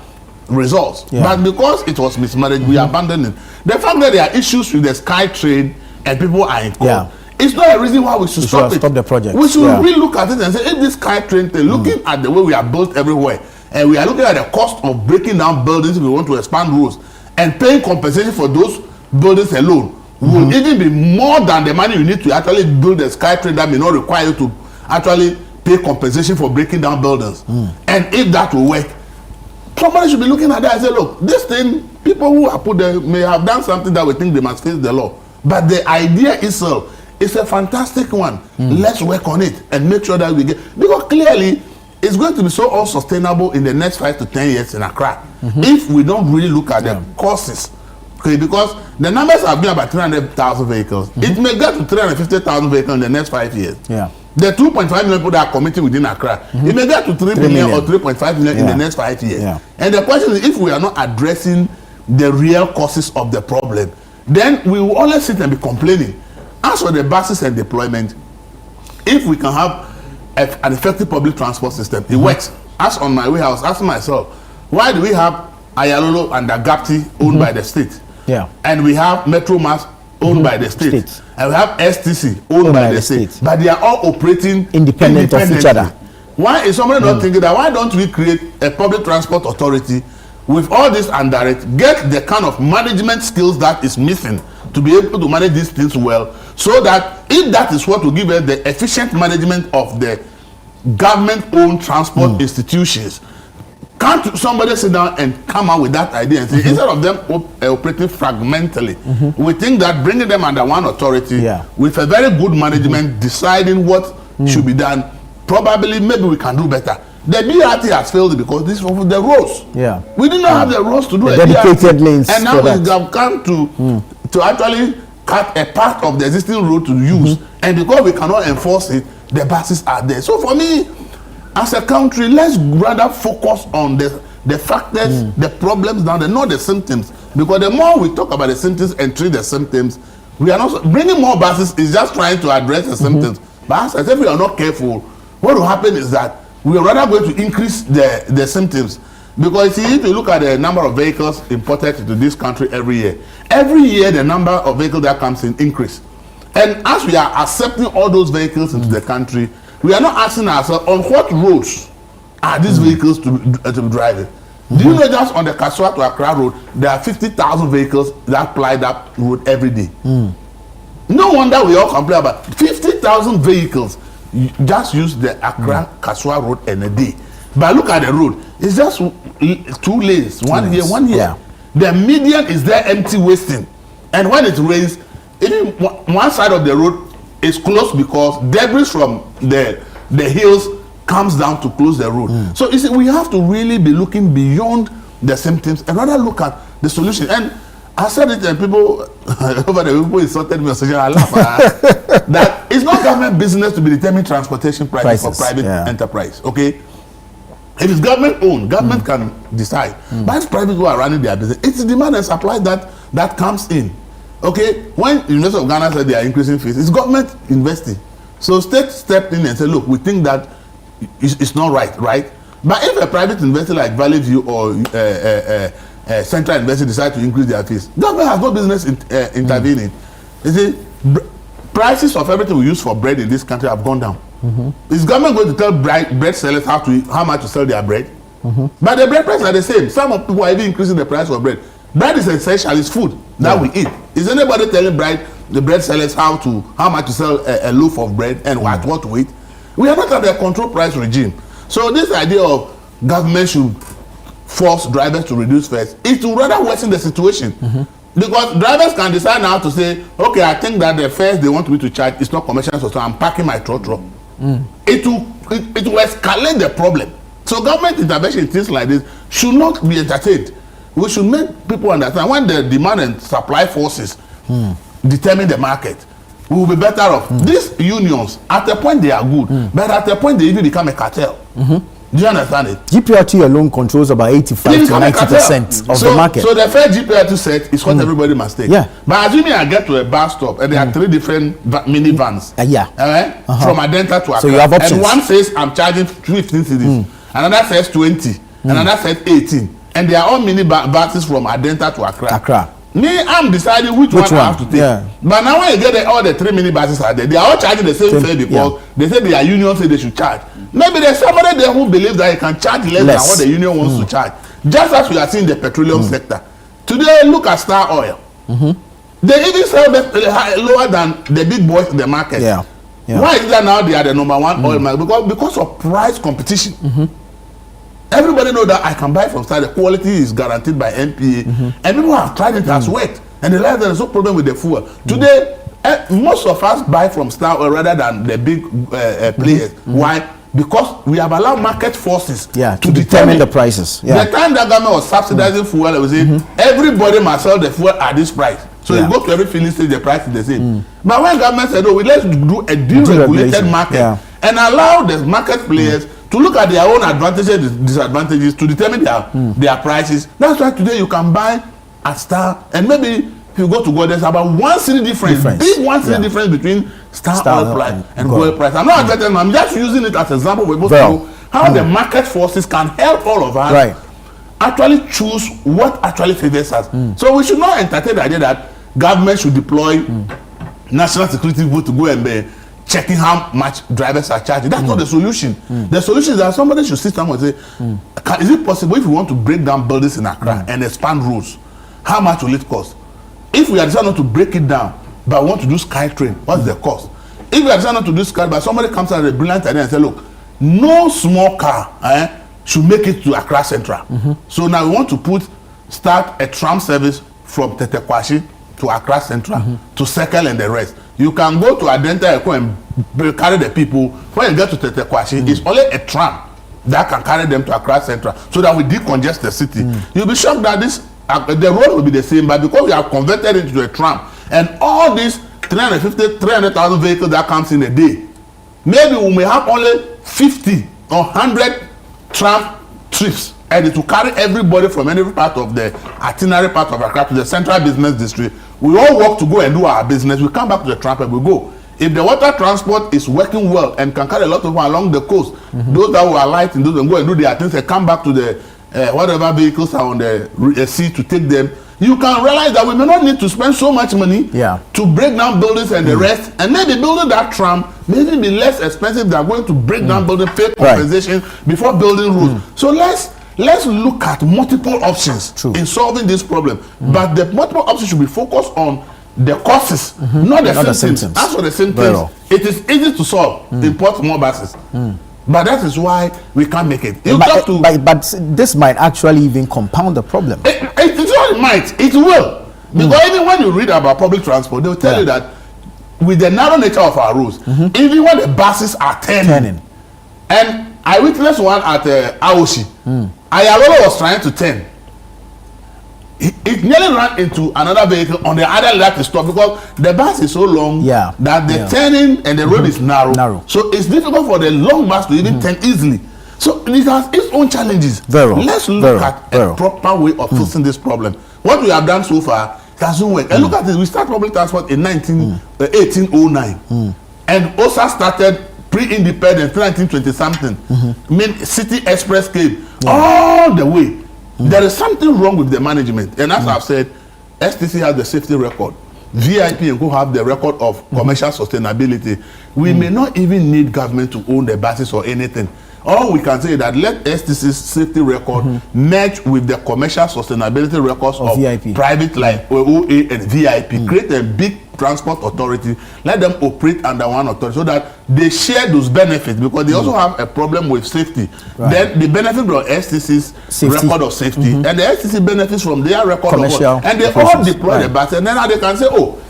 S4: results. But because it was mismanaged, we abandoned it. The fact that there are issues with the Sky Train and people are in court, it's not a reason why we should stop
S1: the project.
S4: We should really look at it and say, if this Sky Train thing, looking at the way we are built everywhere, and we are looking at the cost of breaking down buildings if we want to expand roads, and paying compensation for those buildings alone, will even be more than the money you need to actually build a Sky Train that may not require you to actually pay compensation for breaking down buildings. And if that will work, somebody should be looking at that and say, look, this thing, people who are put there may have done something that we think they must face the law. But the idea itself is a fantastic one. Let's work on it and make sure that we get, because clearly it's going to be so unsustainable in the next 5 to 10 years in Accra if we don't really look at the causes. Okay, because the numbers have been about 300,000 vehicles. It may get to 350,000 vehicles in the next 5 years. The 2.5 million people that are committing within Accra, it may get to 3 million or 3.5 million in the next 5 years. And the question is, if we are not addressing the real causes of the problem, then we will always sit and be complaining. As for the buses and deployment, if we can have an effective public transport system, it works. As on my way, I was asking myself, why do we have Ayalolo and the Govt owned by the state? And we have Metro Mass owned by the state. And we have STC owned by the state. But they are all operating
S1: independent of each other.
S4: Why is somebody not thinking that, why don't we create a public transport authority with all this under it, get the kind of management skills that is missing to be able to manage these things well, so that if that is what will give us the efficient management of the government-owned transport institutions, can't somebody sit down and come out with that idea and say, instead of them operating fragmentally, we think that bringing them under one authority with a very good management, deciding what should be done, probably maybe we can do better. The BRT has failed because this was the roads. We did not have the roads to do a
S1: dedicated
S4: BRT.
S1: lanes.
S4: And now we have come to actually cut a part of the existing road to use. And because we cannot enforce it, the buses are there. So for me, as a country, let's rather focus on the factors, the problems down there, not the symptoms. Because the more we talk about the symptoms and treat the symptoms, we are not bringing more buses is just trying to address the symptoms. But as I said, if we are not careful, what will happen is that we are rather going to increase the symptoms. Because see, if you look at the number of vehicles imported into this country every year the number of vehicles that comes in increase. And as we are accepting all those vehicles into the country, we are not asking ourselves, on what roads are these vehicles to be driving? Do you know just on the Kaswa to Accra road, there are 50,000 vehicles that ply that road every day? No wonder we all complain about 50,000 vehicles just use the Accra Kaswa road in a day. But look at the road, it's just 2 lanes, one here, one here. The median is there empty, wasting. And when it rains, even one side of the road is closed because debris from the hills comes down to close the road. So you see, we have to really be looking beyond the symptoms and rather look at the solution. And I said it, and people over the people insulted me on social media that it's not government business to be determining transportation prices for private enterprise. Okay, if it's government owned, government can decide. But if private who are running their business, it's demand and supply that comes in. Okay, when the University of Ghana said they are increasing fees, it's government investing. So state stepped in and said, look, we think that it's not right? But if a private investor like Valley View or Central Investor decide to increase their fees, government has no business intervening. You see, prices of everything we use for bread in this country have gone down. Is government going to tell bread sellers how much to sell their bread? But the bread prices are the same. Some of people are even increasing the price of bread. Bread is essential, it's food that we eat. Is anybody telling the bread sellers how much to sell a loaf of bread and what to eat? We are not at a control price regime. So this idea of government should force drivers to reduce fares, it will rather worsen the situation. Because drivers can decide now to say, okay, I think that the fares they want me to charge is not commercial, so I'm parking my trotro. It will escalate the problem. So government intervention in things like this should not be entertained. We should make people understand when the demand and supply forces determine the market, we will be better off. These unions, at a point they are good, but at a point they even become a cartel. Do you understand it?
S1: GPR2 alone controls about 85 to 90% of the market.
S4: So the first GPR2 set is what everybody must take.
S1: Yeah.
S4: But assuming I get to a bus stop and there are 3 different minivans. From Adenta to Accra.
S1: So you have options.
S4: And one says I'm charging 15 cedis. Another says 20. Another says 18. And they are all mini buses from Adenta to Accra. Me, I'm deciding which one I have to take. Yeah. But now when you get all the 3 mini buses are there, they are all charging the same fare because they say their union say they should charge. Maybe there's somebody there who believes that he can charge less than what the union wants to charge. Just as we are seeing the petroleum sector. Today, look at Star Oil. They even sell lower than the big boys in the market. Why is that now they are the #1 oil market? Because of price competition. Everybody know that I can buy from Star. The quality is guaranteed by NPA, and people have tried it, has worked, and they realize there is no problem with the fuel. Today, most of us buy from Star Oil rather than the big players. Why? Because we have allowed market forces
S1: to determine the prices.
S4: The time that government was subsidizing fuel, it was saying everybody must sell the fuel at this price. So you go to every filling station, the price is the same. But when government said, "Oh, let's do a deregulated market and allow the market players to look at their own advantages and disadvantages to determine their prices," that's why today you can buy at Star, and maybe if you go to Govt, there's about 1 cedi difference, big 1 cedi difference between Star Oil price and Govt price. I'm not advertising, I'm just using it as an example for people to know how the market forces can help all of us actually choose what actually favors us. So we should not entertain the idea that government should deploy national security people to go and be checking how much drivers are charging. That's not the solution. The solution is that somebody should sit down and say, is it possible if we want to break down buildings in Accra and expand roads, how much will it cost? If we decide not to break it down, but want to do SkyTrain, what's the cost? If we decide not to do SkyTrain, but somebody comes out with a brilliant idea and say, look, no small car should make it to Accra Central. So now we want to start a tram service from Tetekwashi to Accra Central, to Circle and the rest. You can go to Adenta and carry the people. When you get to Tetekwashi, it's only a tram that can carry them to Accra Central, so that we decongest the city. You'll be shocked that the road will be the same, but because we have converted it into a tram, and all these 300,000 vehicles that comes in a day, maybe we may have only 50 or 100 tram trips, and it will carry everybody from any part of the itinerary part of Accra to the central business district. We all work to go and do our business. We come back to the tram and we go. If the water transport is working well and can carry a lot of people along the coast, those that were light and those and go and do their things and come back to the whatever vehicles are on the sea to take them, you can realize that we may not need to spend so much money to break down buildings and the rest, and maybe building that tram may even be less expensive than going to break down building, pay compensation before building roads. So let's look at multiple options in solving this problem. But the multiple options should be focused on the causes, not the symptoms. As for the symptoms, it is easy to solve. Import more buses. But that is why we can't make it.
S1: But this might actually even compound the problem.
S4: It might. It will. Because even when you read about public transport, they will tell you that with the narrow nature of our roads, even when the buses are turning. And I witnessed one at Aoshi. Ayalola was trying to turn. It nearly ran into another vehicle on the other left to stop because the bus is so long that the turning and the road is narrow. So it's difficult for the long bus to even turn easily. So it has its own challenges. Let's look at a proper way of fixing this problem. What we have done so far doesn't work. And look at this. We started public transport in 1809. And OSA started pre-independence, 1920-something. I mean, City Express came all the way. There is something wrong with the management. And as I've said, STC has the safety record. VIP and go have the record of commercial sustainability. We may not even need government to own the buses or anything. All we can say is that let STC's safety record merge with the commercial sustainability records of VIP. Private like OA and VIP. Create a big Transport Authority, let them operate under one authority so that they share those benefits, because they also have a problem with safety.
S1: Right.
S4: Then the benefit from STC's record of safety, and the STC benefits from their record
S1: Commercial
S4: of work. And they all deploy the bus, and then now they can say, oh,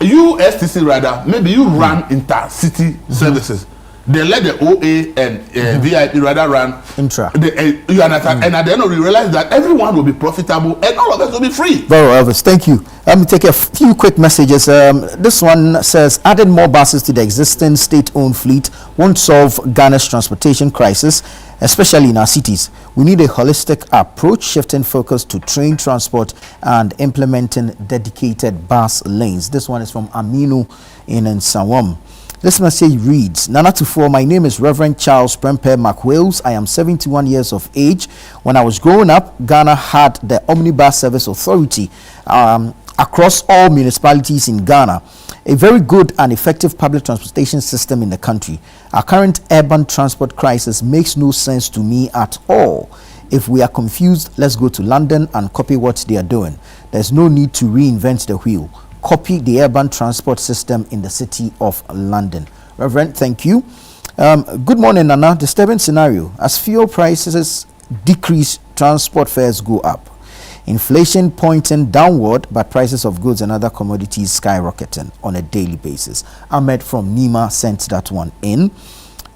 S4: you STC rather, maybe you run intercity services. They let the OA and VIP rather run
S1: intra.
S4: You understand? And at the end of it, you realize that everyone will be profitable and all of us will be free.
S1: Very well, Elvis. Thank you. Let me take a few quick messages. This one says, adding more buses to the existing state-owned fleet won't solve Ghana's transportation crisis, especially in our cities. We need a holistic approach, shifting focus to train transport and implementing dedicated bus lanes. This one is from Aminu in Nsawam. This message reads, Nana Tufo, my name is Reverend Charles Prempe McWales. I am 71 years of age. When I was growing up, Ghana had the Omnibus Service Authority across all municipalities in Ghana. A very good and effective public transportation system in the country. Our current urban transport crisis makes no sense to me at all. If we are confused, let's go to London and copy what they are doing. There's no need to reinvent the wheel. Copy the urban transport system in the city of London. Reverend, thank you. Good morning, Nana. Disturbing scenario. As fuel prices decrease, transport fares go up. Inflation pointing downward, but prices of goods and other commodities skyrocketing on a daily basis. Ahmed from Nima sent that one in.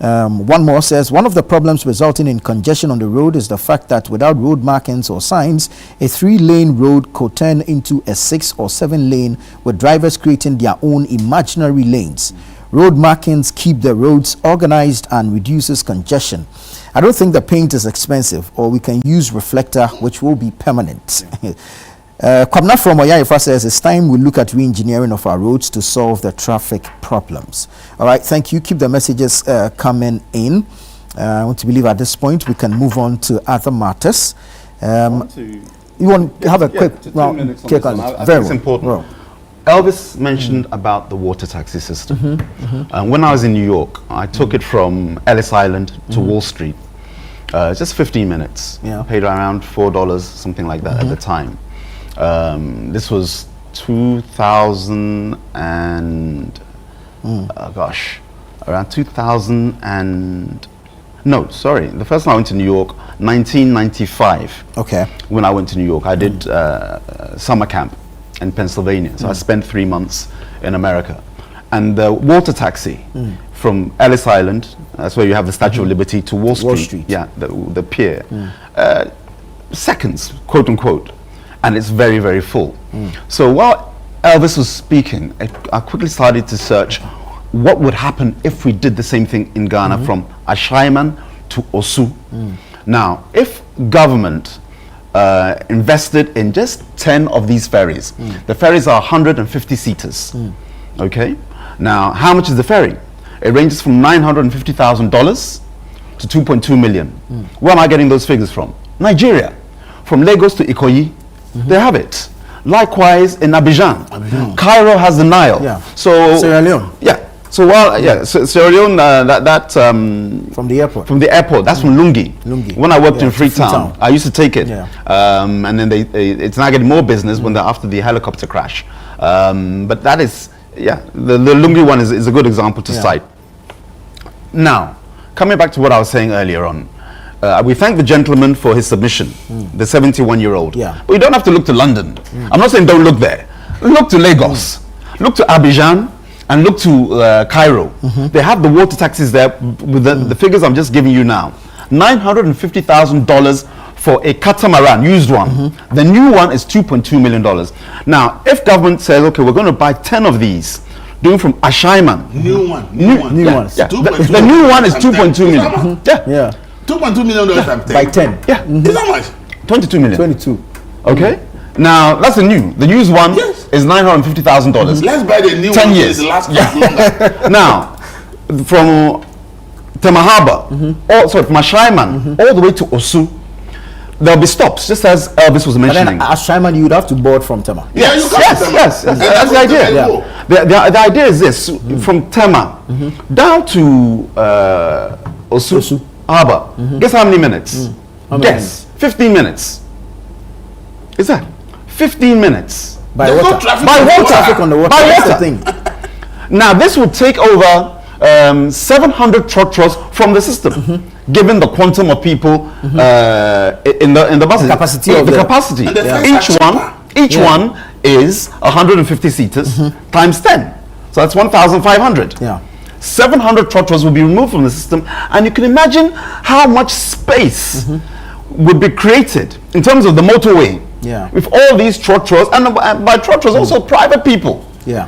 S1: One more says, one of the problems resulting in congestion on the road is the fact that without road markings or signs, a 3-lane road could turn into a 6 or 7 lane with drivers creating their own imaginary lanes. Road markings keep the roads organized and reduces congestion. I don't think the paint is expensive, or we can use reflector, which will be permanent. Kwamna from Oyayifa says, it's time we look at re-engineering of our roads to solve the traffic problems. All right, thank you. Keep the messages coming in. I want to believe at this point we can move on to other matters. You want to have a quick
S2: 2 minutes on this one. I think it's important.
S1: Well.
S2: Elvis mentioned about the water taxi system. When I was in New York, I took it from Ellis Island to Wall Street. Just 15 minutes.
S1: Yeah.
S2: Paid around $4, something like that at the time. This was 2000 and around 2000 and no, sorry, the first time I went to New York, 1995.
S1: Okay.
S2: When I went to New York, I did summer camp in Pennsylvania, so I spent 3 months in America. And the water taxi from Ellis Island, that's where you have the Statue of Liberty, to Wall Street. Yeah, the pier. Seconds, quote unquote. And it's very, very full. So while Elvis was speaking, I quickly started to search what would happen if we did the same thing in Ghana from Ashaiman to Osu. Now, if government invested in just 10 of these ferries, the ferries are 150 seaters. Okay? Now, how much is the ferry? It ranges from $950,000 to 2.2 million. Where am I getting those figures from? Nigeria. From Lagos to Ikoyi, they have it. Likewise in Abidjan. Cairo has the Nile.
S1: Yeah.
S2: So
S1: Sierra Leone.
S2: Yeah. So while so Sierra Leone,
S1: from the airport.
S2: From the airport. That's from Lungi.
S1: Lungi.
S2: When I worked in Freetown, I used to take it.
S1: Yeah.
S2: And then it's now getting more business when they're after the helicopter crash. But that is, the Lungi one is a good example to cite. Now, coming back to what I was saying earlier on. We thank the gentleman for his submission, the 71-year-old.
S1: Yeah.
S2: But you don't have to look to London. I'm not saying don't look there. Look to Lagos. Look to Abidjan and look to Cairo. They have the water taxis there with the figures I'm just giving you now. $950,000 for a catamaran, used one. The new one is $2.2 million. Now, if government says, okay, we're going to buy 10 of these, doing from Ashaiman.
S4: New one.
S2: Yeah. The new one is 2.2 million.
S1: Yeah.
S4: $2.2 million times 10.
S1: By 10.
S2: Yeah.
S4: Is how much?
S2: 22 million.
S1: 22.
S2: Okay. Now that's the new. The used one is $950,000.
S4: Let's buy the new
S2: 10
S4: one.
S2: years.
S4: The last longer.
S2: Now, from Temahaba, from Ashaiman, all the way to Osu, there'll be stops, just as Elvis was mentioning.
S1: But then Ashaiman, you would have to board from Tema.
S2: Yes. That's the idea.
S1: Yeah.
S2: The idea is this: from Tema down to Osu. Harbor. Guess how many minutes? Guess. 15 minutes. Is that 15 minutes?
S1: By
S4: There's no
S1: water.
S4: traffic
S2: By
S4: on the
S2: water.
S1: Traffic on the water.
S2: By
S1: That's the
S2: water.
S1: thing.
S2: Now, this will take over 700 trotros from the system, given the quantum of people in the buses.
S1: The capacity
S2: Yeah,
S1: of
S2: the
S1: the-
S2: capacity.
S4: And the fares
S2: Each
S4: are
S2: one, each
S1: Yeah.
S2: one is 150 seaters times 10. So that's 1,500.
S1: Yeah.
S2: 700 trotros will be removed from the system, and you can imagine how much space would be created in terms of the motorway.
S1: Yeah.
S2: With all these trotros, and by trotros also private people.
S1: Yeah.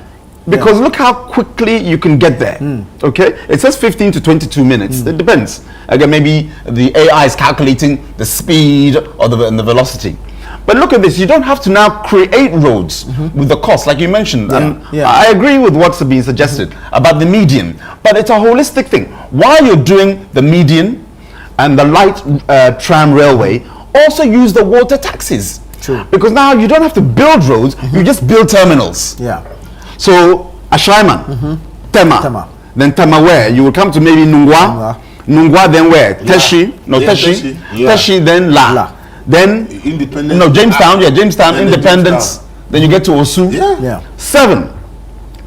S2: Because look how quickly you can get there. Okay, it says 15 to 22 minutes. It depends. Again, maybe the AI is calculating the speed or and the velocity. But look at this. You don't have to now create roads with the cost, like you mentioned.
S1: Yeah.
S2: And
S1: Yeah.
S2: I agree with what's being suggested about the median. But it's a holistic thing. While you're doing the median and the light tram railway, also use the water taxis.
S1: True.
S2: Because now you don't have to build roads. You just build terminals.
S1: Yeah.
S2: So Ashaiman, Tema.
S1: Tema.
S2: Then Tema where? You will come to maybe Nungwa. Nungwa then where? Teshi. No,
S4: Yeah,
S2: Teshi.
S4: Teshi. Yeah.
S2: Teshi then La.
S1: La.
S2: Then
S4: Independence.
S2: no, Jamestown. Yeah, Jamestown,
S4: And then
S2: Independence.
S4: Jamestown.
S2: Then you get to Osu.
S4: Yeah.
S1: Yeah.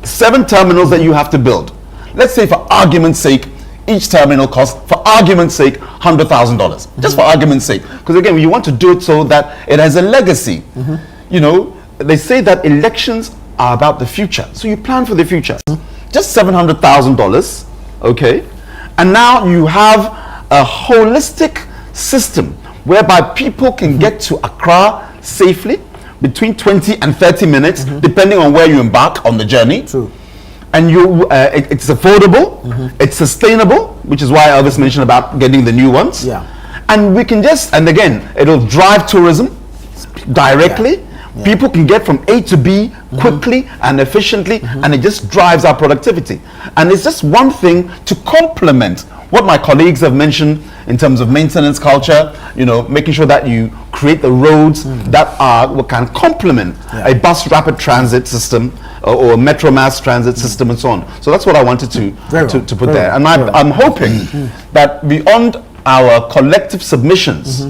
S2: Seven terminals that you have to build. Let's say for argument's sake, each terminal costs, for argument's sake, $100,000. Just for argument's sake. Because again, you want to do it so that it has a legacy. You know, they say that elections are about the future. So you plan for the future. Just $700,000, okay? And now you have a holistic system whereby people can get to Accra safely between 20 and 30 minutes, depending on where you embark on the journey.
S1: True.
S2: And it's affordable, it's sustainable, which is why Elvis mentioned about getting the new ones.
S1: Yeah.
S2: And we can just, and again, it'll drive tourism directly.
S1: Yeah.
S2: People can get from A to B quickly and efficiently, and it just drives our productivity. And it's just one thing to complement what my colleagues have mentioned in terms of maintenance culture, you know, making sure that you create the roads that are what can complement
S1: Yeah.
S2: a bus rapid transit system or a metro mass transit system and so on. So that's what I wanted to
S1: Very well.
S2: to put
S1: Very
S2: there.
S1: well.
S2: And
S1: Very well.
S2: I'm hoping that beyond our collective submissions,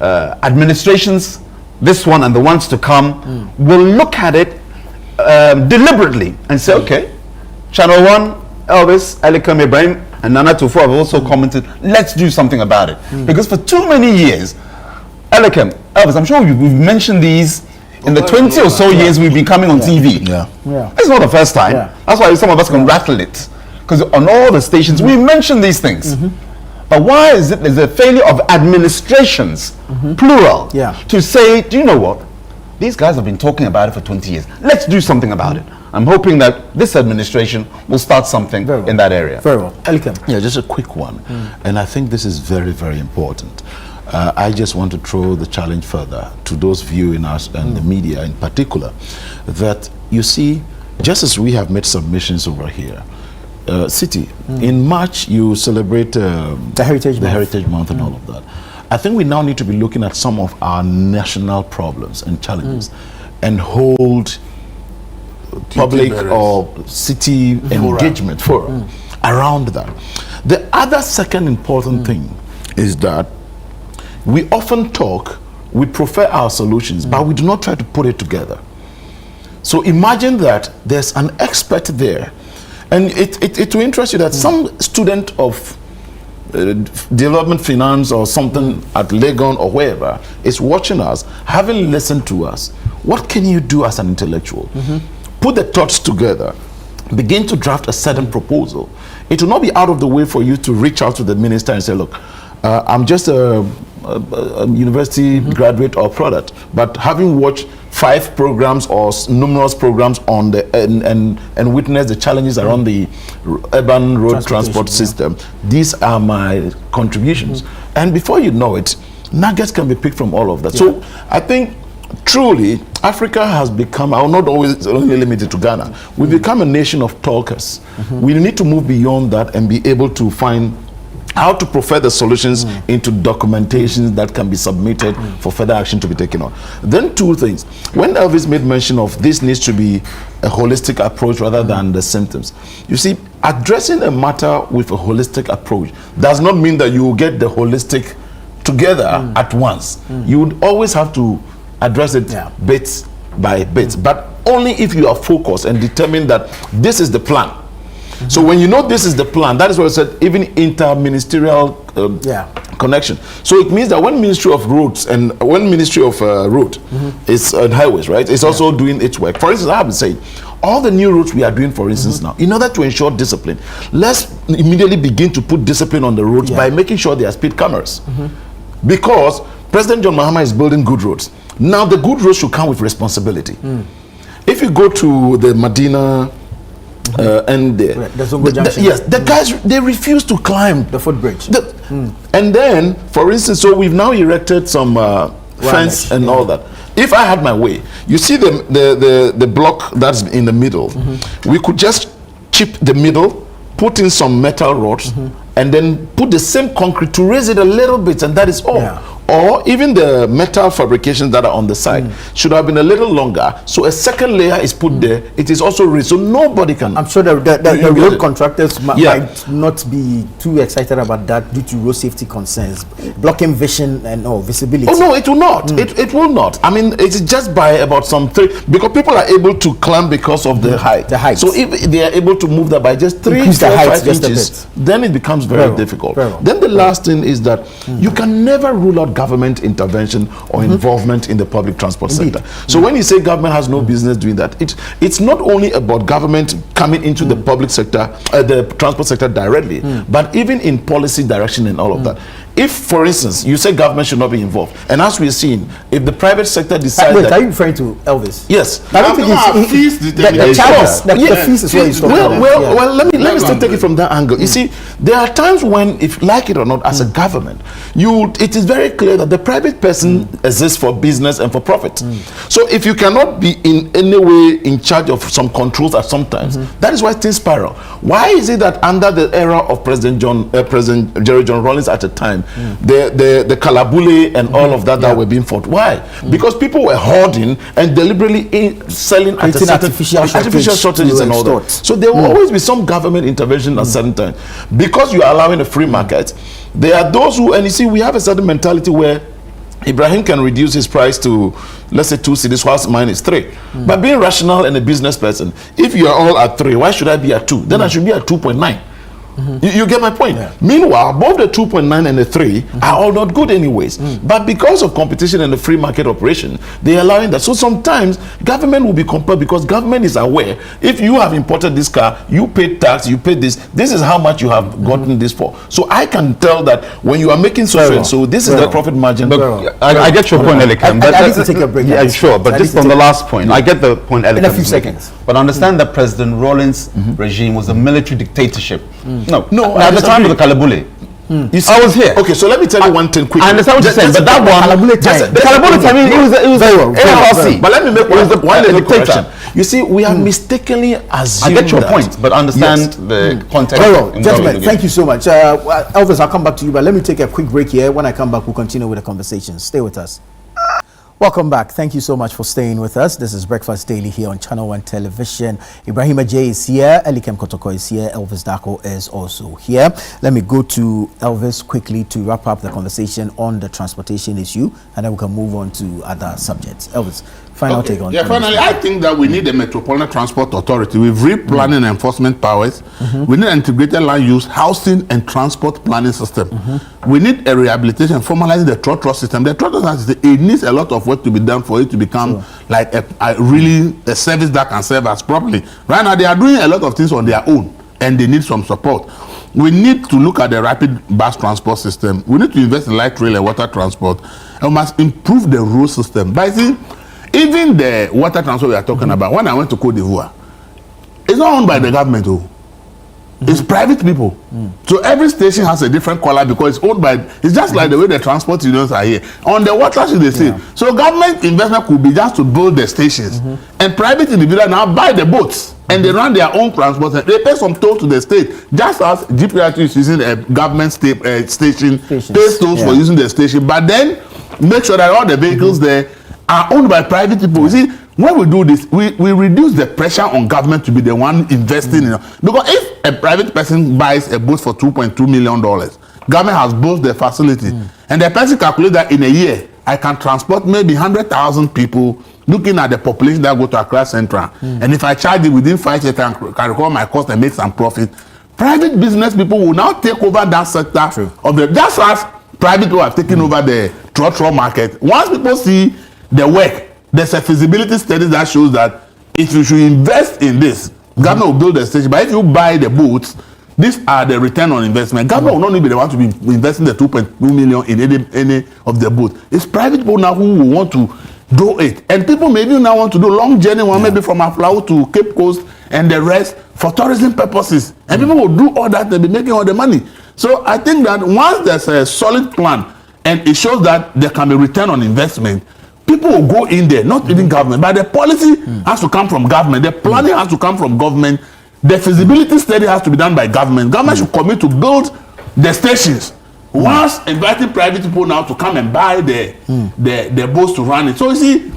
S2: administrations, this one and the ones to come, will look at it deliberately and say, okay, Channel One, Elvis, Elikem Ibrahim, and Nana Tufo have also commented, let's do something about it. Because for too many years, Elikem, Elvis, I'm sure we've mentioned these in the 20 or so years we've been coming on TV.
S3: Yeah.
S1: Yeah.
S2: It's not the first time.
S1: Yeah.
S2: That's why some of us can rattle it. Because on all the stations, we mention these things. But why is it there's a failure of administrations, plural,
S1: Yeah.
S2: to say, do you know what? These guys have been talking about it for 20 years. Let's do something about it. I'm hoping that this administration will start something
S1: Very well.
S2: in that area.
S1: Very well. Elikem.
S3: Yeah, just a quick one. And I think this is very, very important. I just want to throw the challenge further to those viewing us and the media in particular, that you see, just as we have made submissions over here, City, in March you celebrate
S1: The Heritage Month.
S3: Heritage Month and all of that. I think we now need to be looking at some of our national problems and challenges and hold public
S4: bearers.
S3: or city engagement forum around that. The other second important thing is that we often talk, we prefer our solutions, but we do not try to put it together. So imagine that there's an expert there, and it will interest you that some student of development finance or something at Legon or wherever is watching us, having listened to us. What can you do as an intellectual? Put the thoughts together, begin to draft a certain proposal. It will not be out of the way for you to reach out to the minister and say, look, I'm just a university graduate or product, but having watched 5 programs or numerous programs on the and witnessed the challenges around the urban road transport system, these are my contributions. And before you know it, nuggets can be picked from all of that. So I think truly Africa has become, I will not always only limited to Ghana, we've become a nation of talkers. We need to move beyond that and be able to find how to prefer the solutions into documentations that can be submitted for further action to be taken on. Then 2 things. When Elvis made mention of this needs to be a holistic approach rather than the symptoms. You see, addressing a matter with a holistic approach does not mean that you will get the holistic together at once. You would always have to address it bits by bit, but only if you are focused and determined that this is the plan. So when you know this is the plan, that is what I said, even interministerial connection. So it means that when Ministry of Roads and when Ministry of Road is on highways, right, it's also doing its work. For instance, I have been saying, all the new roads we are doing, for instance, now, in order to ensure discipline, let's immediately begin to put discipline on the roads by making sure there are speed cameras. Because President John Mahama is building good roads. Now the good roads should come with responsibility. If you go to the Medina and the guys, they refuse to climb
S1: the footbridge.
S3: And then, for instance, so we've now erected some fence and all that. If I had my way, you see the block that's in the middle, we could just chip the middle, put in some metal rods, and then put the same concrete to raise it a little bit, and that is all. Or even the metal fabrications that are on the side should have been a little longer. So a second layer is put there. It is also raised, so nobody can.
S1: I'm sure the road contractors might not be too excited about that due to road safety concerns, blocking vision and visibility. Oh
S3: no, it will not. It will not. I mean, it's just by about some 3, because people are able to climb because of the height.
S1: The height.
S3: So if they are able to move that by just 3 to 5 inches, then it becomes very difficult. Then the last thing is that you can never rule out government intervention or involvement in the public transport sector. So when you say government has no business doing that, it's not only about government coming into the public sector, the transport sector directly, but even in policy direction and all of that. If, for instance, you say government should not be involved, and as we're seeing, if the private sector decides
S1: Wait, are you referring to Elvis?
S3: Yes.
S1: I don't think the fees is what he's talking about.
S3: Well, let me still take it from that angle. You see, there are times when, if like it or not, as a government, it is very clear that the private person exists for business and for profit. So if you cannot be in any way in charge of some controls at some times, that is why things spiral. Why is it that under the era of President Jerry John Rawlings at the time, the Kalabule and all of that were being fought? Why? Because people were hoarding and deliberately selling at artificial shortages and all that. So there will always be some government intervention at certain times. Because you are allowing a free market, there are those who, and you see, we have a certain mentality where Ibrahim can reduce his price to, let's say, 2 cedis, whilst mine is 3. But being rational and a business person, if you are all at 3, why should I be at 2? Then I should be at 2.9. You get my point? Meanwhile, both the 2.9 and the 3 are all not good anyways. But because of competition and the free market operation, they are allowing that. So sometimes government will be compelled, because government is aware, if you have imported this car, you pay tax, you pay this is how much you have gotten this for. So I can tell that when you are making so this is the profit margin.
S2: But I get your point, Elikam.
S1: I need to take a break.
S2: Yeah, sure. But just on the last point, I get the point, Elikam.
S1: In a few seconds.
S2: But understand that President Rawlings' regime was a military dictatorship. No.
S3: At
S2: the time of the Kalabule. I was here.
S3: Okay, so let me tell you one thing quickly.
S2: I understand what you're saying, but that one, the Kalabule time, it was
S1: very well.
S2: ARC.
S3: But let me make one little correction. You see, we have mistakenly assumed.
S2: I get your point, but understand the context.
S1: Very well, gentlemen, thank you so much. Elvis, I'll come back to you, but let me take a quick break here. When I come back, we'll continue with the conversation. Stay with us. Welcome back. Thank you so much for staying with us. This is Breakfast Daily here on ChannelOne Television. Ibrahim Ajay is here. Elikam Kotoko is here. Elvis Dako is also here. Let me go to Elvis quickly to wrap up the conversation on the transportation issue, and then we can move on to other subjects. Elvis, final take on.
S4: Yeah, finally, I think that we need a Metropolitan Transport Authority with replanning and enforcement powers. We need an integrated land use, housing, and transport planning system. We need a rehabilitation, formalizing the trust system. The trust system, it needs a lot of work to be done for it to become like a service that can serve us properly. Right now, they are doing a lot of things on their own, and they need some support. We need to look at the rapid bus transport system. We need to invest in light rail and water transport, and we must improve the road system. But see, even the water transport we are talking about, when I went to Côte d'Ivoire, it's not owned by the government. It's private people. So every station has a different color because it's owned by, it's just like the way the transport unions are here. On the water, they say. So government investment could be just to build the stations. And private individuals now buy the boats. And they run their own transport. They pay some toll to the state. Just as GPRT is using a government station, pays tolls for using the station. But then make sure that all the vehicles there are owned by private people. You see, when we do this, we reduce the pressure on government to be the one investing in it. Because if a private person buys a boat for $2.2 million, government has built the facility. And the person calculates that in a year, I can transport maybe 100,000 people looking at the population that go to Accra Central, and if I charge it within 5 years and can recover my cost and make some profit, private business people will now take over that sector of the, just as private people have taken over the trotro market. Once people see the work, there's a feasibility study that shows that if you should invest in this, government will build the station, but if you buy the boats, these are the return on investment. Government will not be the one to be investing the 2.2 million in any of the boats. It's private people now who will want to do it. And people maybe now want to do long journey, one maybe from Aflao to Cape Coast and the rest for tourism purposes. And people will do all that, they'll be making all the money. So I think that once there's a solid plan and it shows that there can be return on investment, people will go in there, not even government, but the policy has to come from government, the planning has to come from government, the feasibility study has to be done by government. Government should commit to build the stations. Once inviting private people now to come and buy the boats to run it. So you see,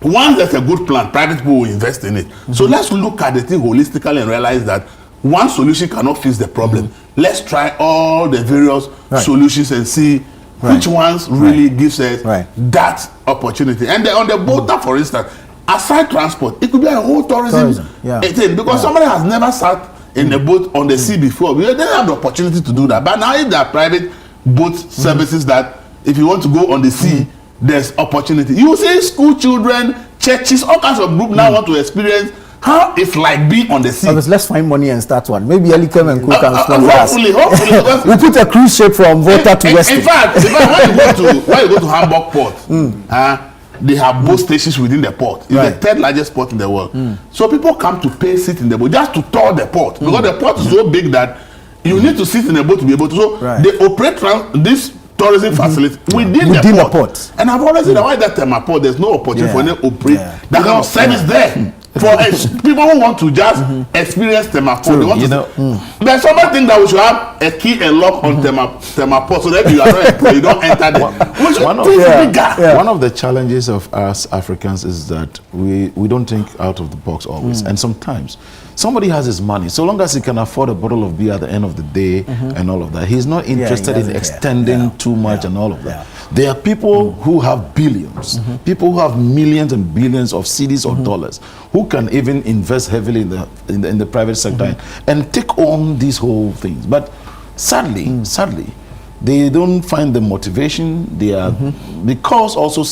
S4: once there's a good plan, private people will invest in it. So let's look at the thing holistically and realize that one solution cannot fix the problem. Let's try all the various solutions and see which ones really gives us that opportunity. And on the boat, for instance, aside transport, it could be a whole tourism thing, because somebody has never sat in a boat on the sea before. We didn't have the opportunity to do that. But now if there are private boat services that if you want to go on the sea, there's opportunity. You see school children, churches, all kinds of groups now want to experience how it's like being on the sea.
S1: Okay, let's find money and start one. Maybe Elikem and Cook can sponsor us.
S4: Hopefully.
S1: We put a cruise ship from Volta to West.
S4: In fact, when you go to Hamburg Port, they have boat stations within the port. It's the third largest port in the world. So people come to pay, sit in the boat just to tour the port, because the port is so big that you need to sit in the boat to be able to. So they operate this tourism facility within the port. And I've always said that why that time port, there's no opportunity for them to operate that kind of service there. For people who want to just experience Temaport, they want there's somebody think that we should have a key and lock on Temaport, so that you are not employed, you don't enter there.
S3: One of the challenges of us Africans is that we don't think out of the box always, and sometimes somebody has his money, so long as he can afford a bottle of beer at the end of the day and all of that, he's not interested in extending too much and all of that. There are people who have billions, people who have millions and billions of cedis or dollars, who can even invest heavily in the private sector and take on these whole things. But sadly, they don't find the motivation. They are because also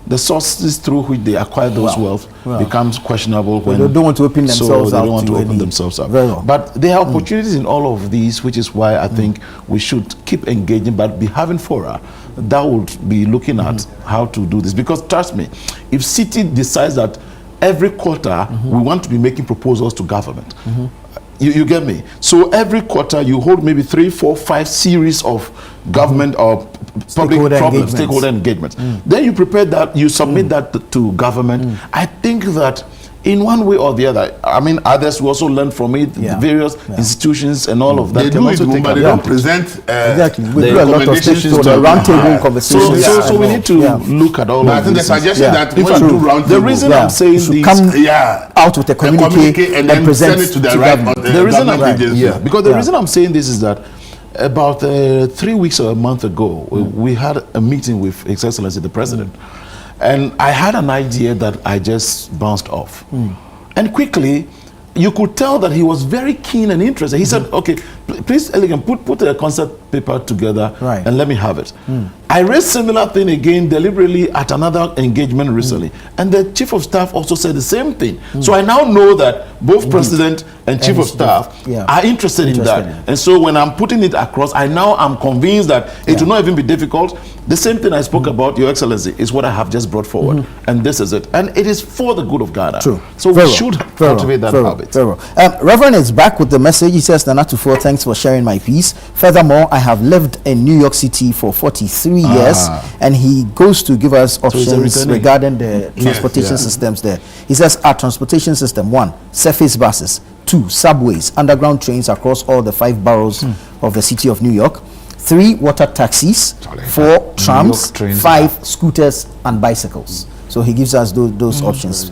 S3: the sources through which they acquire those wealth becomes questionable when
S1: they don't want to open themselves
S3: up. They don't want to open themselves up. But there are opportunities in all of these, which is why I think we should keep engaging, but be having fora that would be looking at how to do this. Because trust me, if City decides that every quarter we want to be making proposals to government, you get me? So every quarter you hold maybe 3, 4, 5 series of government or public problems, stakeholder engagements. Then you prepare that, you submit that to government. I think that in one way or the other, I mean, others will also learn from it, various institutions and all of that.
S4: They do it, but they don't present
S1: we do a lot of stations to the roundtable conversations.
S3: So we need to look at all of this.
S4: I think the suggestion that when you do roundtable,
S3: the reason I'm saying this,
S1: come out with a communique
S4: and then present it to the right.
S3: The reason I'm saying this is that about 3 weeks or a month ago, we had a meeting with His Excellency the President. And I had an idea that I just bounced off. And quickly, you could tell that he was very keen and interested. He said, okay, please, Elegant, put a concept paper together and let me have it. I raised similar thing again deliberately at another engagement recently. And the Chief of Staff also said the same thing. So I now know that both President and Chief of Staff are interested in that. And so when I'm putting it across, I now am convinced that it will not even be difficult. The same thing I spoke about, Your Excellency, is what I have just brought forward. And this is it. And it is for the good of Ghana. So we should cultivate that habit.
S1: Reverend is back with the message. He says, Nana Tufo, thanks for sharing my piece. Furthermore, I have lived in New York City for 43 years, and he goes to give us options regarding the transportation systems there. He says, our transportation system: 1, surface buses; 2, subways, underground trains across all the 5 boroughs of the city of New York; 3, water taxis; 4, trams; 5, scooters and bicycles. So he gives us those options.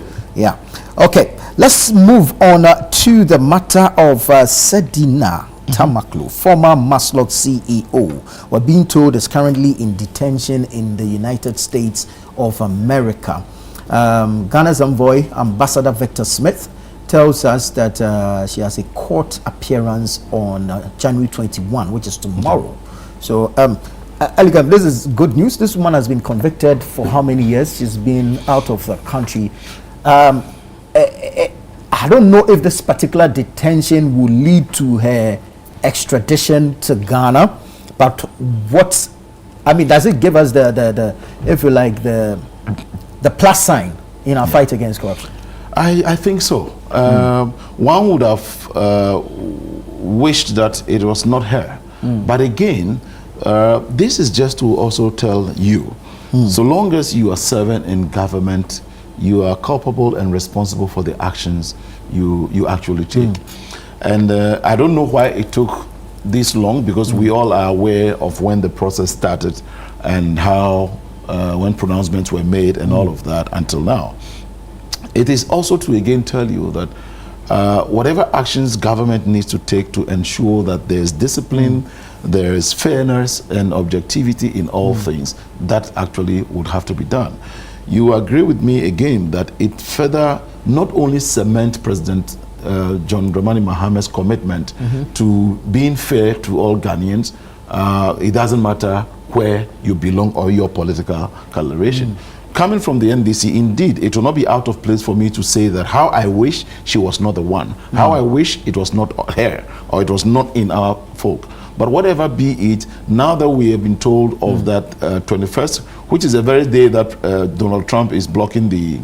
S1: Okay, let's move on to the matter of Sedina Tamaklo, former Maslog CEO. We're being told is currently in detention in the United States of America. Ghana's envoy, Ambassador Victor Smith, tells us that she has a court appearance on January 21, which is tomorrow. So, Elegant, this is good news. This woman has been convicted for how many years? She's been out of the country. I don't know if this particular detention will lead to her extradition to Ghana, but what, I mean, does it give us the if you like, the plus sign in our fight against corruption?
S3: I think so. One would have wished that it was not her. But again, this is just to also tell you, so long as you are serving in government, you are culpable and responsible for the actions you actually take. And I don't know why it took this long, because we all are aware of when the process started and how when pronouncements were made and all of that until now. It is also to again tell you that whatever actions government needs to take to ensure that there's discipline, there is fairness and objectivity in all things, that actually would have to be done. You agree with me again that it further not only cement President John Dramani Mahame's commitment to being fair to all Ghanaians. It doesn't matter where you belong or your political coloration. Coming from the NDC, indeed, it will not be out of place for me to say that how I wish she was not the one, how I wish it was not her, or it was not in our folk. But whatever be it, now that we have been told of that 21st, which is the very day that Donald Trump is blocking the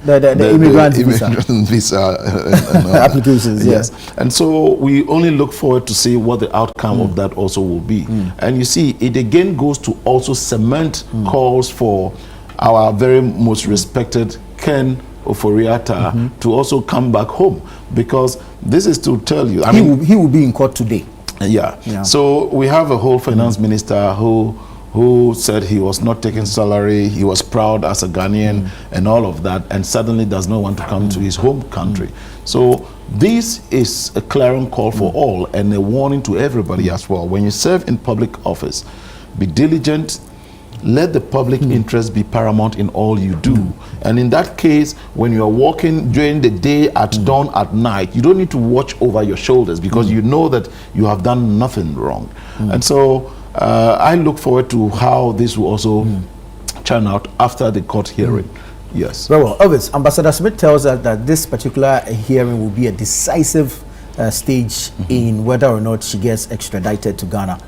S1: the immigrant
S3: visa
S1: applications,
S3: yes. And so we only look forward to see what the outcome of that also will be. And you see, it again goes to also cement calls for our very most respected Ken Oforiatta to also come back home, because this is to tell you,
S1: he will be in court today.
S3: Yeah. So we have a whole finance minister who said he was not taking salary, he was proud as a Ghanaian and all of that, and suddenly does not want to come to his home country. So this is a clarion call for all and a warning to everybody as well. When you serve in public office, be diligent, let the public interest be paramount in all you do. And in that case, when you are walking during the day, at dawn, at night, you don't need to watch over your shoulders, because you know that you have done nothing wrong. And so I look forward to how this will also turn out after the court hearing. Yes.
S1: Very well. Elvis, Ambassador Smith tells us that this particular hearing will be a decisive stage in whether or not she gets extradited to Ghana.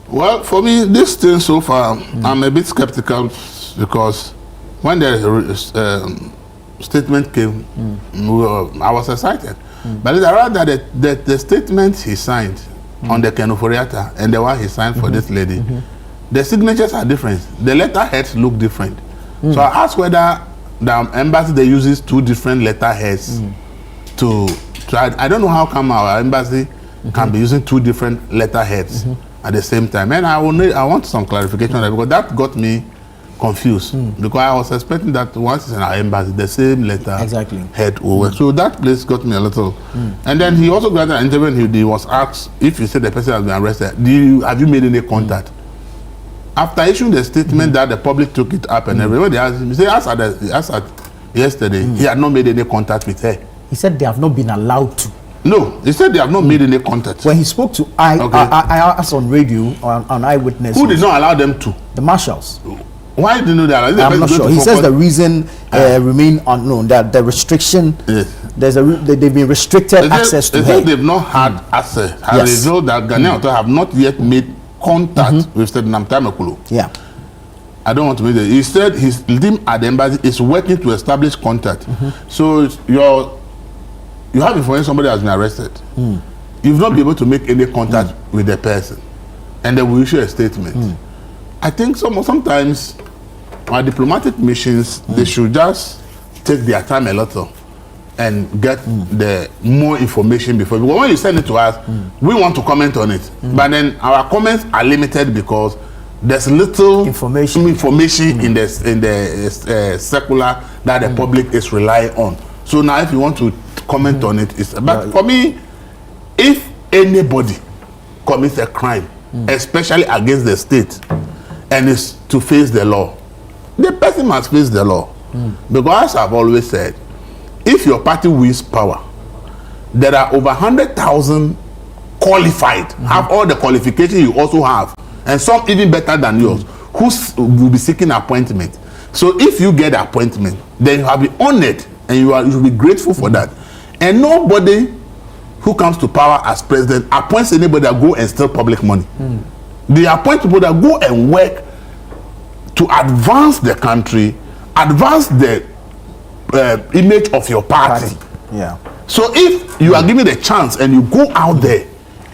S4: Well, for me, this thing so far, I'm a bit skeptical, because when the statement came, I was excited. But it's around that the statement he signed on the Ken Oforiatta and the one he signed for this lady, the signatures are different. The letterheads look different. So I asked whether the embassy they uses two different letterheads to try. I don't know how come our embassy can be using two different letterheads at the same time. And I want some clarification on that, because that got me confused. Because I was expecting that once it's in our embassy, the same letter head over. So that place got me a little. And then he also got an interview, and he was asked if you said the person has been arrested, have you made any contact? After issuing the statement that the public took it up and everybody asked him, he said, as at yesterday, he had not made any contact with her.
S1: He said they have not been allowed to.
S4: No, he said they have not made any contact.
S1: When he spoke to I asked on radio, on Eyewitness.
S4: Who did not allow them to?
S1: The marshals.
S4: Why didn't they allow them?
S1: I'm not sure. He says the reason remain unknown, that the restriction, they've been restricted access to her.
S4: They've not had access. Has revealed that Ghanaian have not yet made contact with the Namtamekulu.
S1: Yeah.
S4: I don't want to make it. He said his team at the embassy is working to establish contact. So you have information somebody has been arrested. You've not been able to make any contact with the person, and they will issue a statement. I think sometimes our diplomatic missions, they should just take their time a little and get the more information before. Because when you send it to us, we want to comment on it. But then our comments are limited because there's little information in the circular that the public is relying on. So now if you want to comment on it, but for me, if anybody commits a crime, especially against the state, and is to face the law, the person must face the law. Because as I've always said, if your party wins power, there are over 100,000 qualified, have all the qualifications you also have, and some even better than yours, who will be seeking appointment. So if you get appointment, then you have been honored, and you will be grateful for that. And nobody who comes to power as president appoints anybody that go and steal public money. They appoint people that go and work to advance the country, advance the image of your party.
S1: Yeah.
S4: So if you are given the chance and you go out there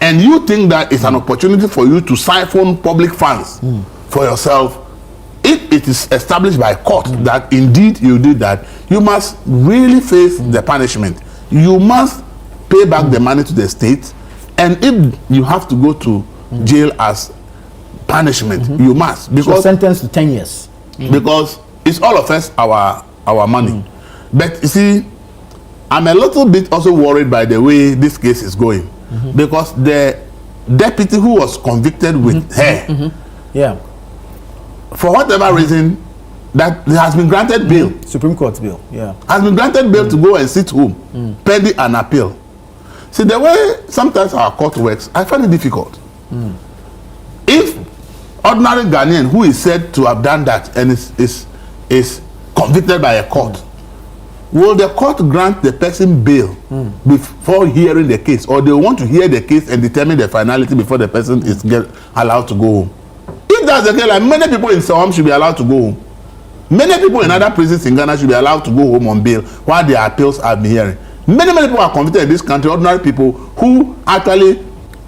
S4: and you think that it's an opportunity for you to siphon public funds for yourself, if it is established by court that indeed you did that, you must really face the punishment. You must pay back the money to the state, and if you have to go to jail as punishment, you must, because
S1: sentenced to 10 years.
S4: Because it's all of us our money. But you see, I'm a little bit also worried by the way this case is going, because the deputy who was convicted with her,
S1: Yeah.
S4: for whatever reason, that has been granted bail,
S1: Supreme Court bill. Yeah.
S4: has been granted bail to go and sit home pending an appeal. See, the way sometimes our court works, I find it difficult. If ordinary Ghanaian who is said to have done that and is convicted by a court, will the court grant the person bail before hearing the case, or they want to hear the case and determine the finality before the person is allowed to go home? If that's the case, like many people in Sawam should be allowed to go home. Many people in other prisons in Ghana should be allowed to go home on bail while their appeals are being hearing. Many people are convicted in this country, ordinary people who actually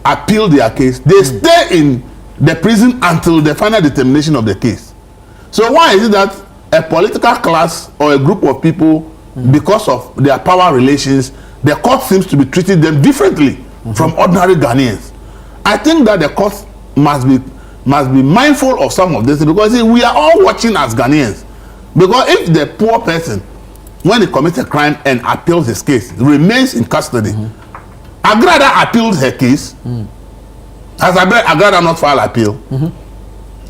S4: appeal their case. They stay in the prison until the final determination of the case. So why is it that a political class or a group of people, because of their power relations, the court seems to be treating them differently from ordinary Ghanaians? I think that the court must be mindful of some of this, because see, we are all watching as Ghanaians. Because if the poor person, when he commits a crime and appeals his case, remains in custody, Agrada appealed her case. Has Agrada not filed appeal?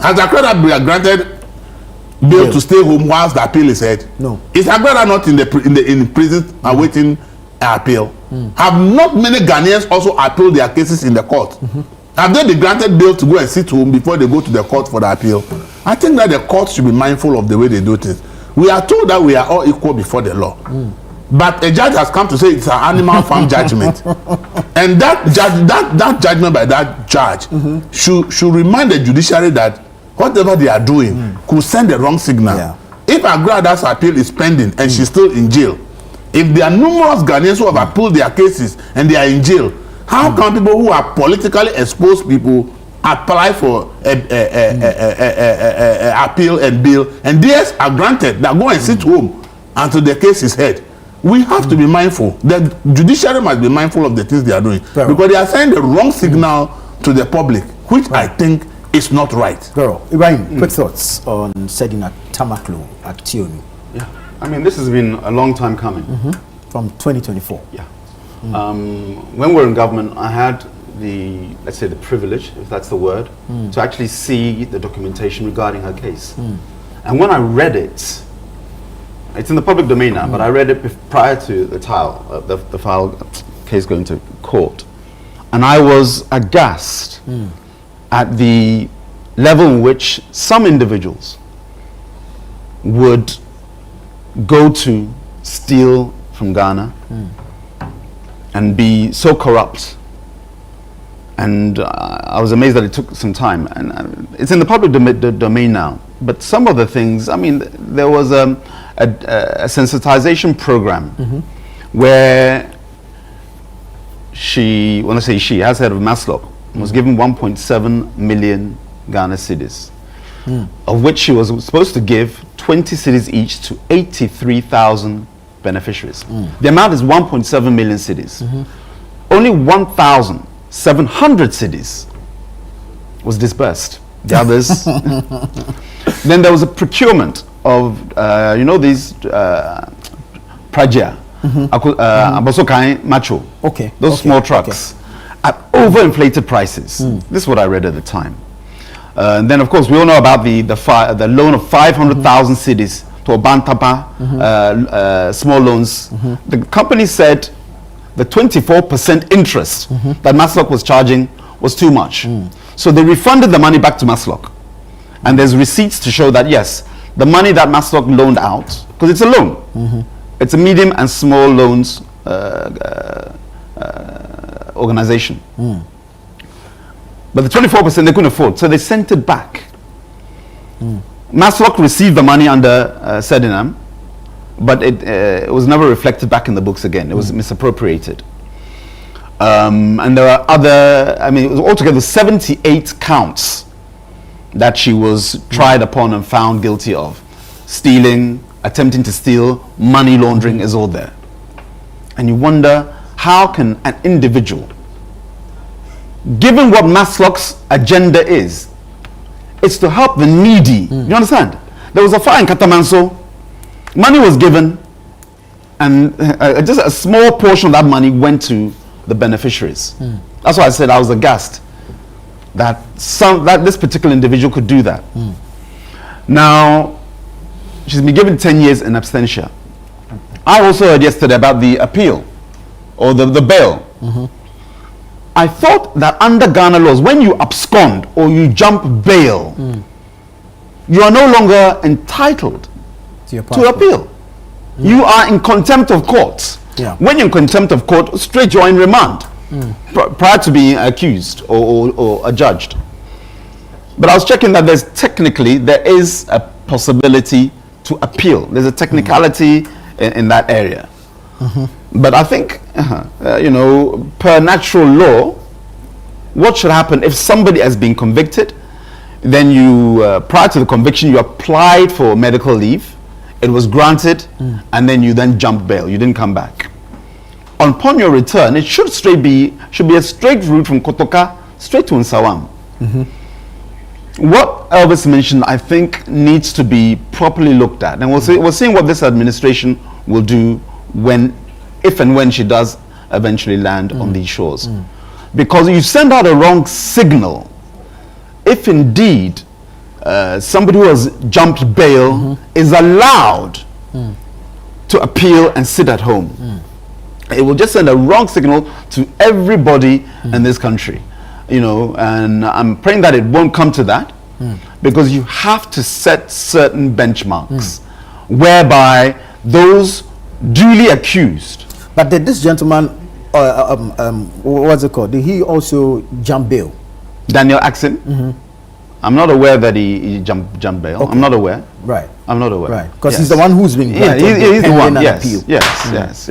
S4: Has Agrada been granted bail to stay home whilst the appeal is heard?
S1: No.
S4: Is Agrada not in prison awaiting an appeal? Have not many Ghanaians also appealed their cases in the court? Have they been granted bail to go and sit home before they go to the court for the appeal? I think that the court should be mindful of the way they do things. We are told that we are all equal before the law. But a judge has come to say it's an animal farm judgment. And that judgment by that judge should remind the judiciary that whatever they are doing could send the wrong signal.
S1: Yeah.
S4: If Agrada's appeal is pending and she's still in jail, if there are numerous Ghanaians who have appealed their cases and they are in jail, how can people who are politically exposed people apply for appeal and bail, and theirs are granted? Now go and sit home until the case is heard. We have to be mindful. The judiciary must be mindful of the things they are doing, because they are sending the wrong signal to the public, which I think is not right.
S1: Ibrahim, quick thoughts on Sedina Tamaklo at Tionu.
S2: Yeah, I mean, this has been a long time coming.
S1: From 2024.
S2: Yeah. When we were in government, I had the, let's say, the privilege, if that's the word, to actually see the documentation regarding her case. And when I read it, it's in the public domain now, but I read it prior to the file case going to court, and I was aghast at the level in which some individuals would go to steal from Ghana and be so corrupt. And I was amazed that it took some time. And it's in the public domain now. But some of the things, I mean, there was a sensitization program where she, when I say she, as head of Maslow, was given 1.7 million Ghana cedis, of which she was supposed to give 20 cedis each to 83,000 beneficiaries. The amount is 1.7 million cedis. Only 1,700 cedis was disbursed. The others. Then there was a procurement of, you know, these Praja, Abosokai Macho. Those small trucks at overinflated prices. This is what I read at the time. And then, of course, we all know about the loan of 500,000 cedis to Obantapa, small loans. The company said the 24% interest that Maslock was charging was too much. So they refunded the money back to Maslock. And there's receipts to show that, yes, the money that Maslock loaned out, because it's a loan, it's a medium and small loans organization. But the 24% they couldn't afford, so they sent it back. Maslock received the money under Sedinam, but it was never reflected back in the books again. It was misappropriated. And there are other, I mean, it was altogether 78 counts that she was tried upon and found guilty of. Stealing, attempting to steal, money laundering is all there. And you wonder, how can an individual, given what Maslock's agenda is, it's to help the needy. You understand? There was a fire in Katamanso, money was given, and just a small portion of that money went to the beneficiaries. That's why I said I was aghast that this particular individual could do that. Now, she's been given 10 years in absentia. I also heard yesterday about the appeal, or the bail. I thought that under Ghana laws, when you abscond or you jump bail, you are no longer entitled to appeal. You are in contempt of court. When you're in contempt of court, straight you're in remand prior to being accused or adjudged. But I was checking that there is a possibility to appeal. There's a technicality in that area. But I think, you know, per natural law, what should happen if somebody has been convicted, then you, prior to the conviction, you applied for medical leave, it was granted, and then you then jumped bail. You didn't come back. Upon your return, it should be a straight route from Kotoka straight to Nsawam. What Elvis mentioned, I think, needs to be properly looked at, and we're seeing what this administration will do if and when she does eventually land on these shores, because you send out a wrong signal. If indeed somebody who has jumped bail is allowed to appeal and sit at home, it will just send a wrong signal to everybody in this country, you know. And I'm praying that it won't come to that, because you have to set certain benchmarks whereby those duly accused.
S1: But did this gentleman, what's it called? Did he also jump bail?
S2: Daniel Axon? I'm not aware that he jumped bail. Okay. I'm not aware.
S1: Right.
S2: I'm not aware.
S1: Right. Because he's the one who's been granted
S2: he's the one. Yes.
S1: Appeal.
S2: Yes.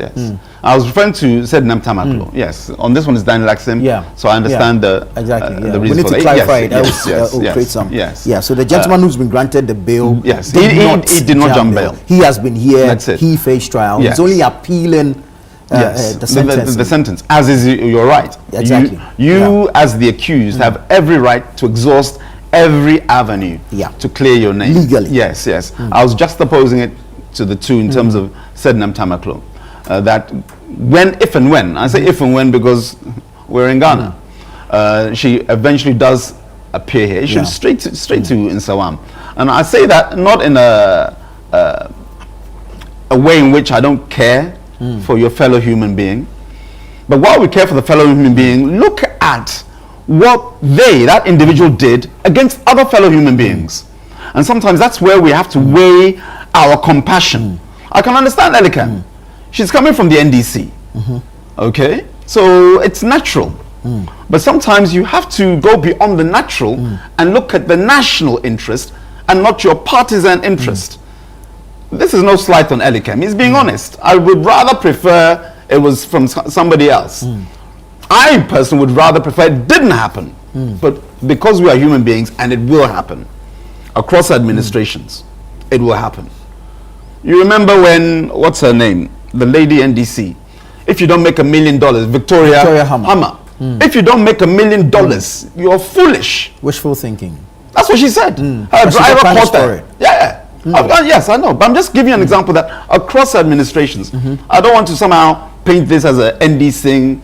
S2: I was referring to Sedinam Tamaklo. Yes. On this one is Daniel Axon.
S1: Yeah.
S2: So I understand the
S1: reason.
S2: We
S1: need to clarify it.
S2: Yes.
S1: Yeah. So the gentleman who's been granted the bail.
S2: Yes. He did not jump bail.
S1: He has been here.
S2: That's it.
S1: He faced trial.
S2: Yes.
S1: He's only appealing. The sentence.
S2: The sentence, as is your right.
S1: Exactly.
S2: You as the accused have every right to exhaust every avenue to clear your name
S1: legally.
S2: Yes. I was juxtaposing it to the two in terms of Sedinam Tamaklo, that if and when I say if and when because we're in Ghana, she eventually does appear here. She should straight to Nsawam, and I say that not in a way in which I don't care for your fellow human being, but while we care for the fellow human being, look at what that individual did against other fellow human beings. And sometimes that's where we have to weigh our compassion. I can understand Elikem. She's coming from the NDC. Okay? So it's natural. But sometimes you have to go beyond the natural and look at the national interest and not your partisan interest. This is no slight on Elikem. He's being honest. I would rather prefer it was from somebody else. I personally would rather prefer it didn't happen. But because we are human beings, and it will happen across administrations, it will happen. You remember when, what's her name? The lady NDC. If you don't make $1 million, Victoria Hammer. If you don't make $1 million, you're foolish.
S1: Wishful thinking.
S2: That's what she said. Her driver caught her. Yes, I know. But I'm just giving you an example that across administrations, I don't want to somehow paint this as a NDC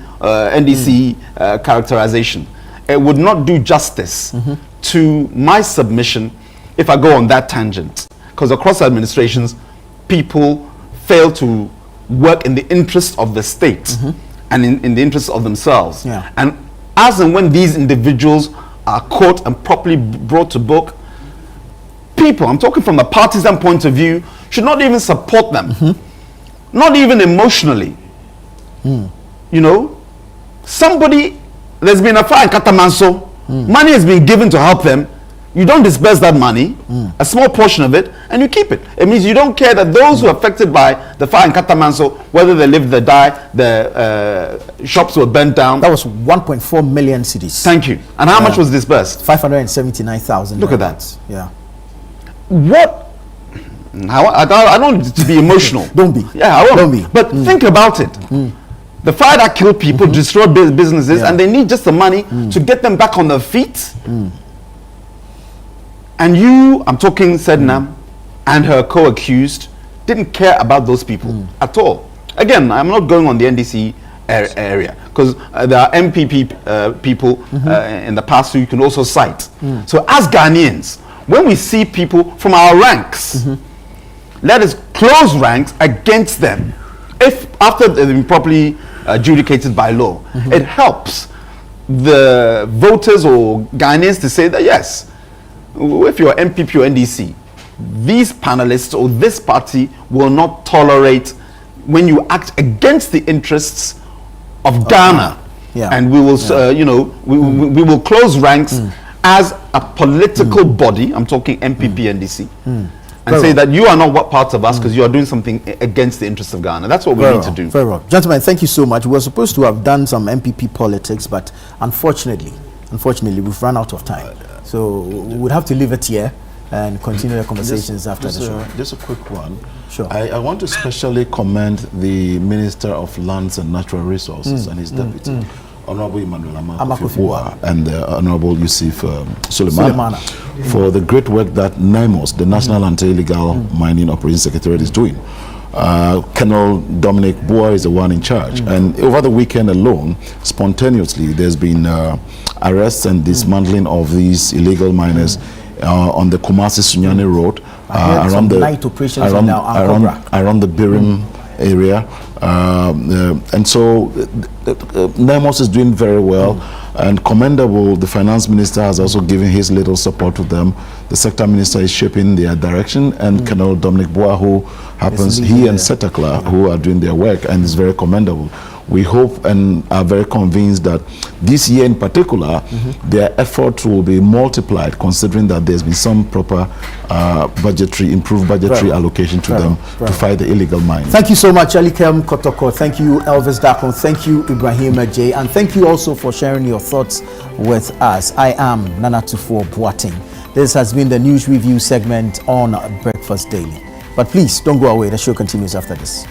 S2: characterization. It would not do justice to my submission if I go on that tangent. Because across administrations, people fail to work in the interest of the state and in the interest of themselves.
S1: Yeah.
S2: And as and when these individuals are caught and properly brought to book, people, I'm talking from a partisan point of view, should not even support them. Not even emotionally. You know, somebody, there's been a fire in Katamanso, money has been given to help them. You don't disperse that money, a small portion of it, and you keep it. It means you don't care that those who are affected by the fire in Katamanso, whether they live, they die, the shops were burnt down.
S1: That was 1.4 million cedis.
S2: Thank you. And how much was dispersed?
S1: 579,000.
S2: Look at that.
S1: Yeah.
S2: What? I don't want to be emotional.
S1: Don't be.
S2: Yeah, I won't.
S1: Don't be.
S2: But think about it. The fire that killed people, destroyed businesses, and they need just the money to get them back on their feet. And you, I'm talking Sedna and her co-accused, didn't care about those people at all. Again, I'm not going on the NDC area because there are MPP people in the past who you can also cite. So as Ghanaians, when we see people from our ranks, let us close ranks against them. If after they've been properly adjudicated by law, it helps the voters or Ghanaians to say that yes, if you're MPP or NDC, these panelists or this party will not tolerate when you act against the interests of Ghana. And we will, you know, we will close ranks as a political body. I'm talking MPP, NDC. And say that you are not what part of us because you are doing something against the interests of Ghana. That's what we need to do.
S1: Very well. Gentlemen, thank you so much. We were supposed to have done some MPP politics, but unfortunately, we've run out of time. So we would have to leave it here and continue the conversations after the show.
S3: Just a quick one.
S1: Sure.
S3: I want to especially commend the Minister of Lands and Natural Resources and his deputy, Honorable Emmanuel Amakofi, and Honorable Yusuf Suleimana, for the great work that NIMOS, the National Anti-Illegal Mining Operations Secretariat, is doing. Colonel Dominic Boa is the one in charge, and over the weekend alone, spontaneously, there's been arrests and dismantling of these illegal miners on the Kumasi-Sunyani Road, around the night operations around the Birim area, and so NIMOS is doing very well and commendable. The finance minister has also given his little support to them. The sector minister is shaping their direction, and Colonel Dominic Boa, who happens, he and Setakla, who are doing their work, and is very commendable. We hope and are very convinced that this year in particular, their efforts will be multiplied, considering that there's been some proper improved budgetary allocation to them to fight the illegal mining.
S1: Thank you so much, Elikem Kotoko. Thank you, Elvis Dakon. Thank you, Ibrahim Ajay. And thank you also for sharing your thoughts with us. I am Nana Tufo Boateng. This has been the news review segment on Breakfast Daily. But please don't go away. The show continues after this.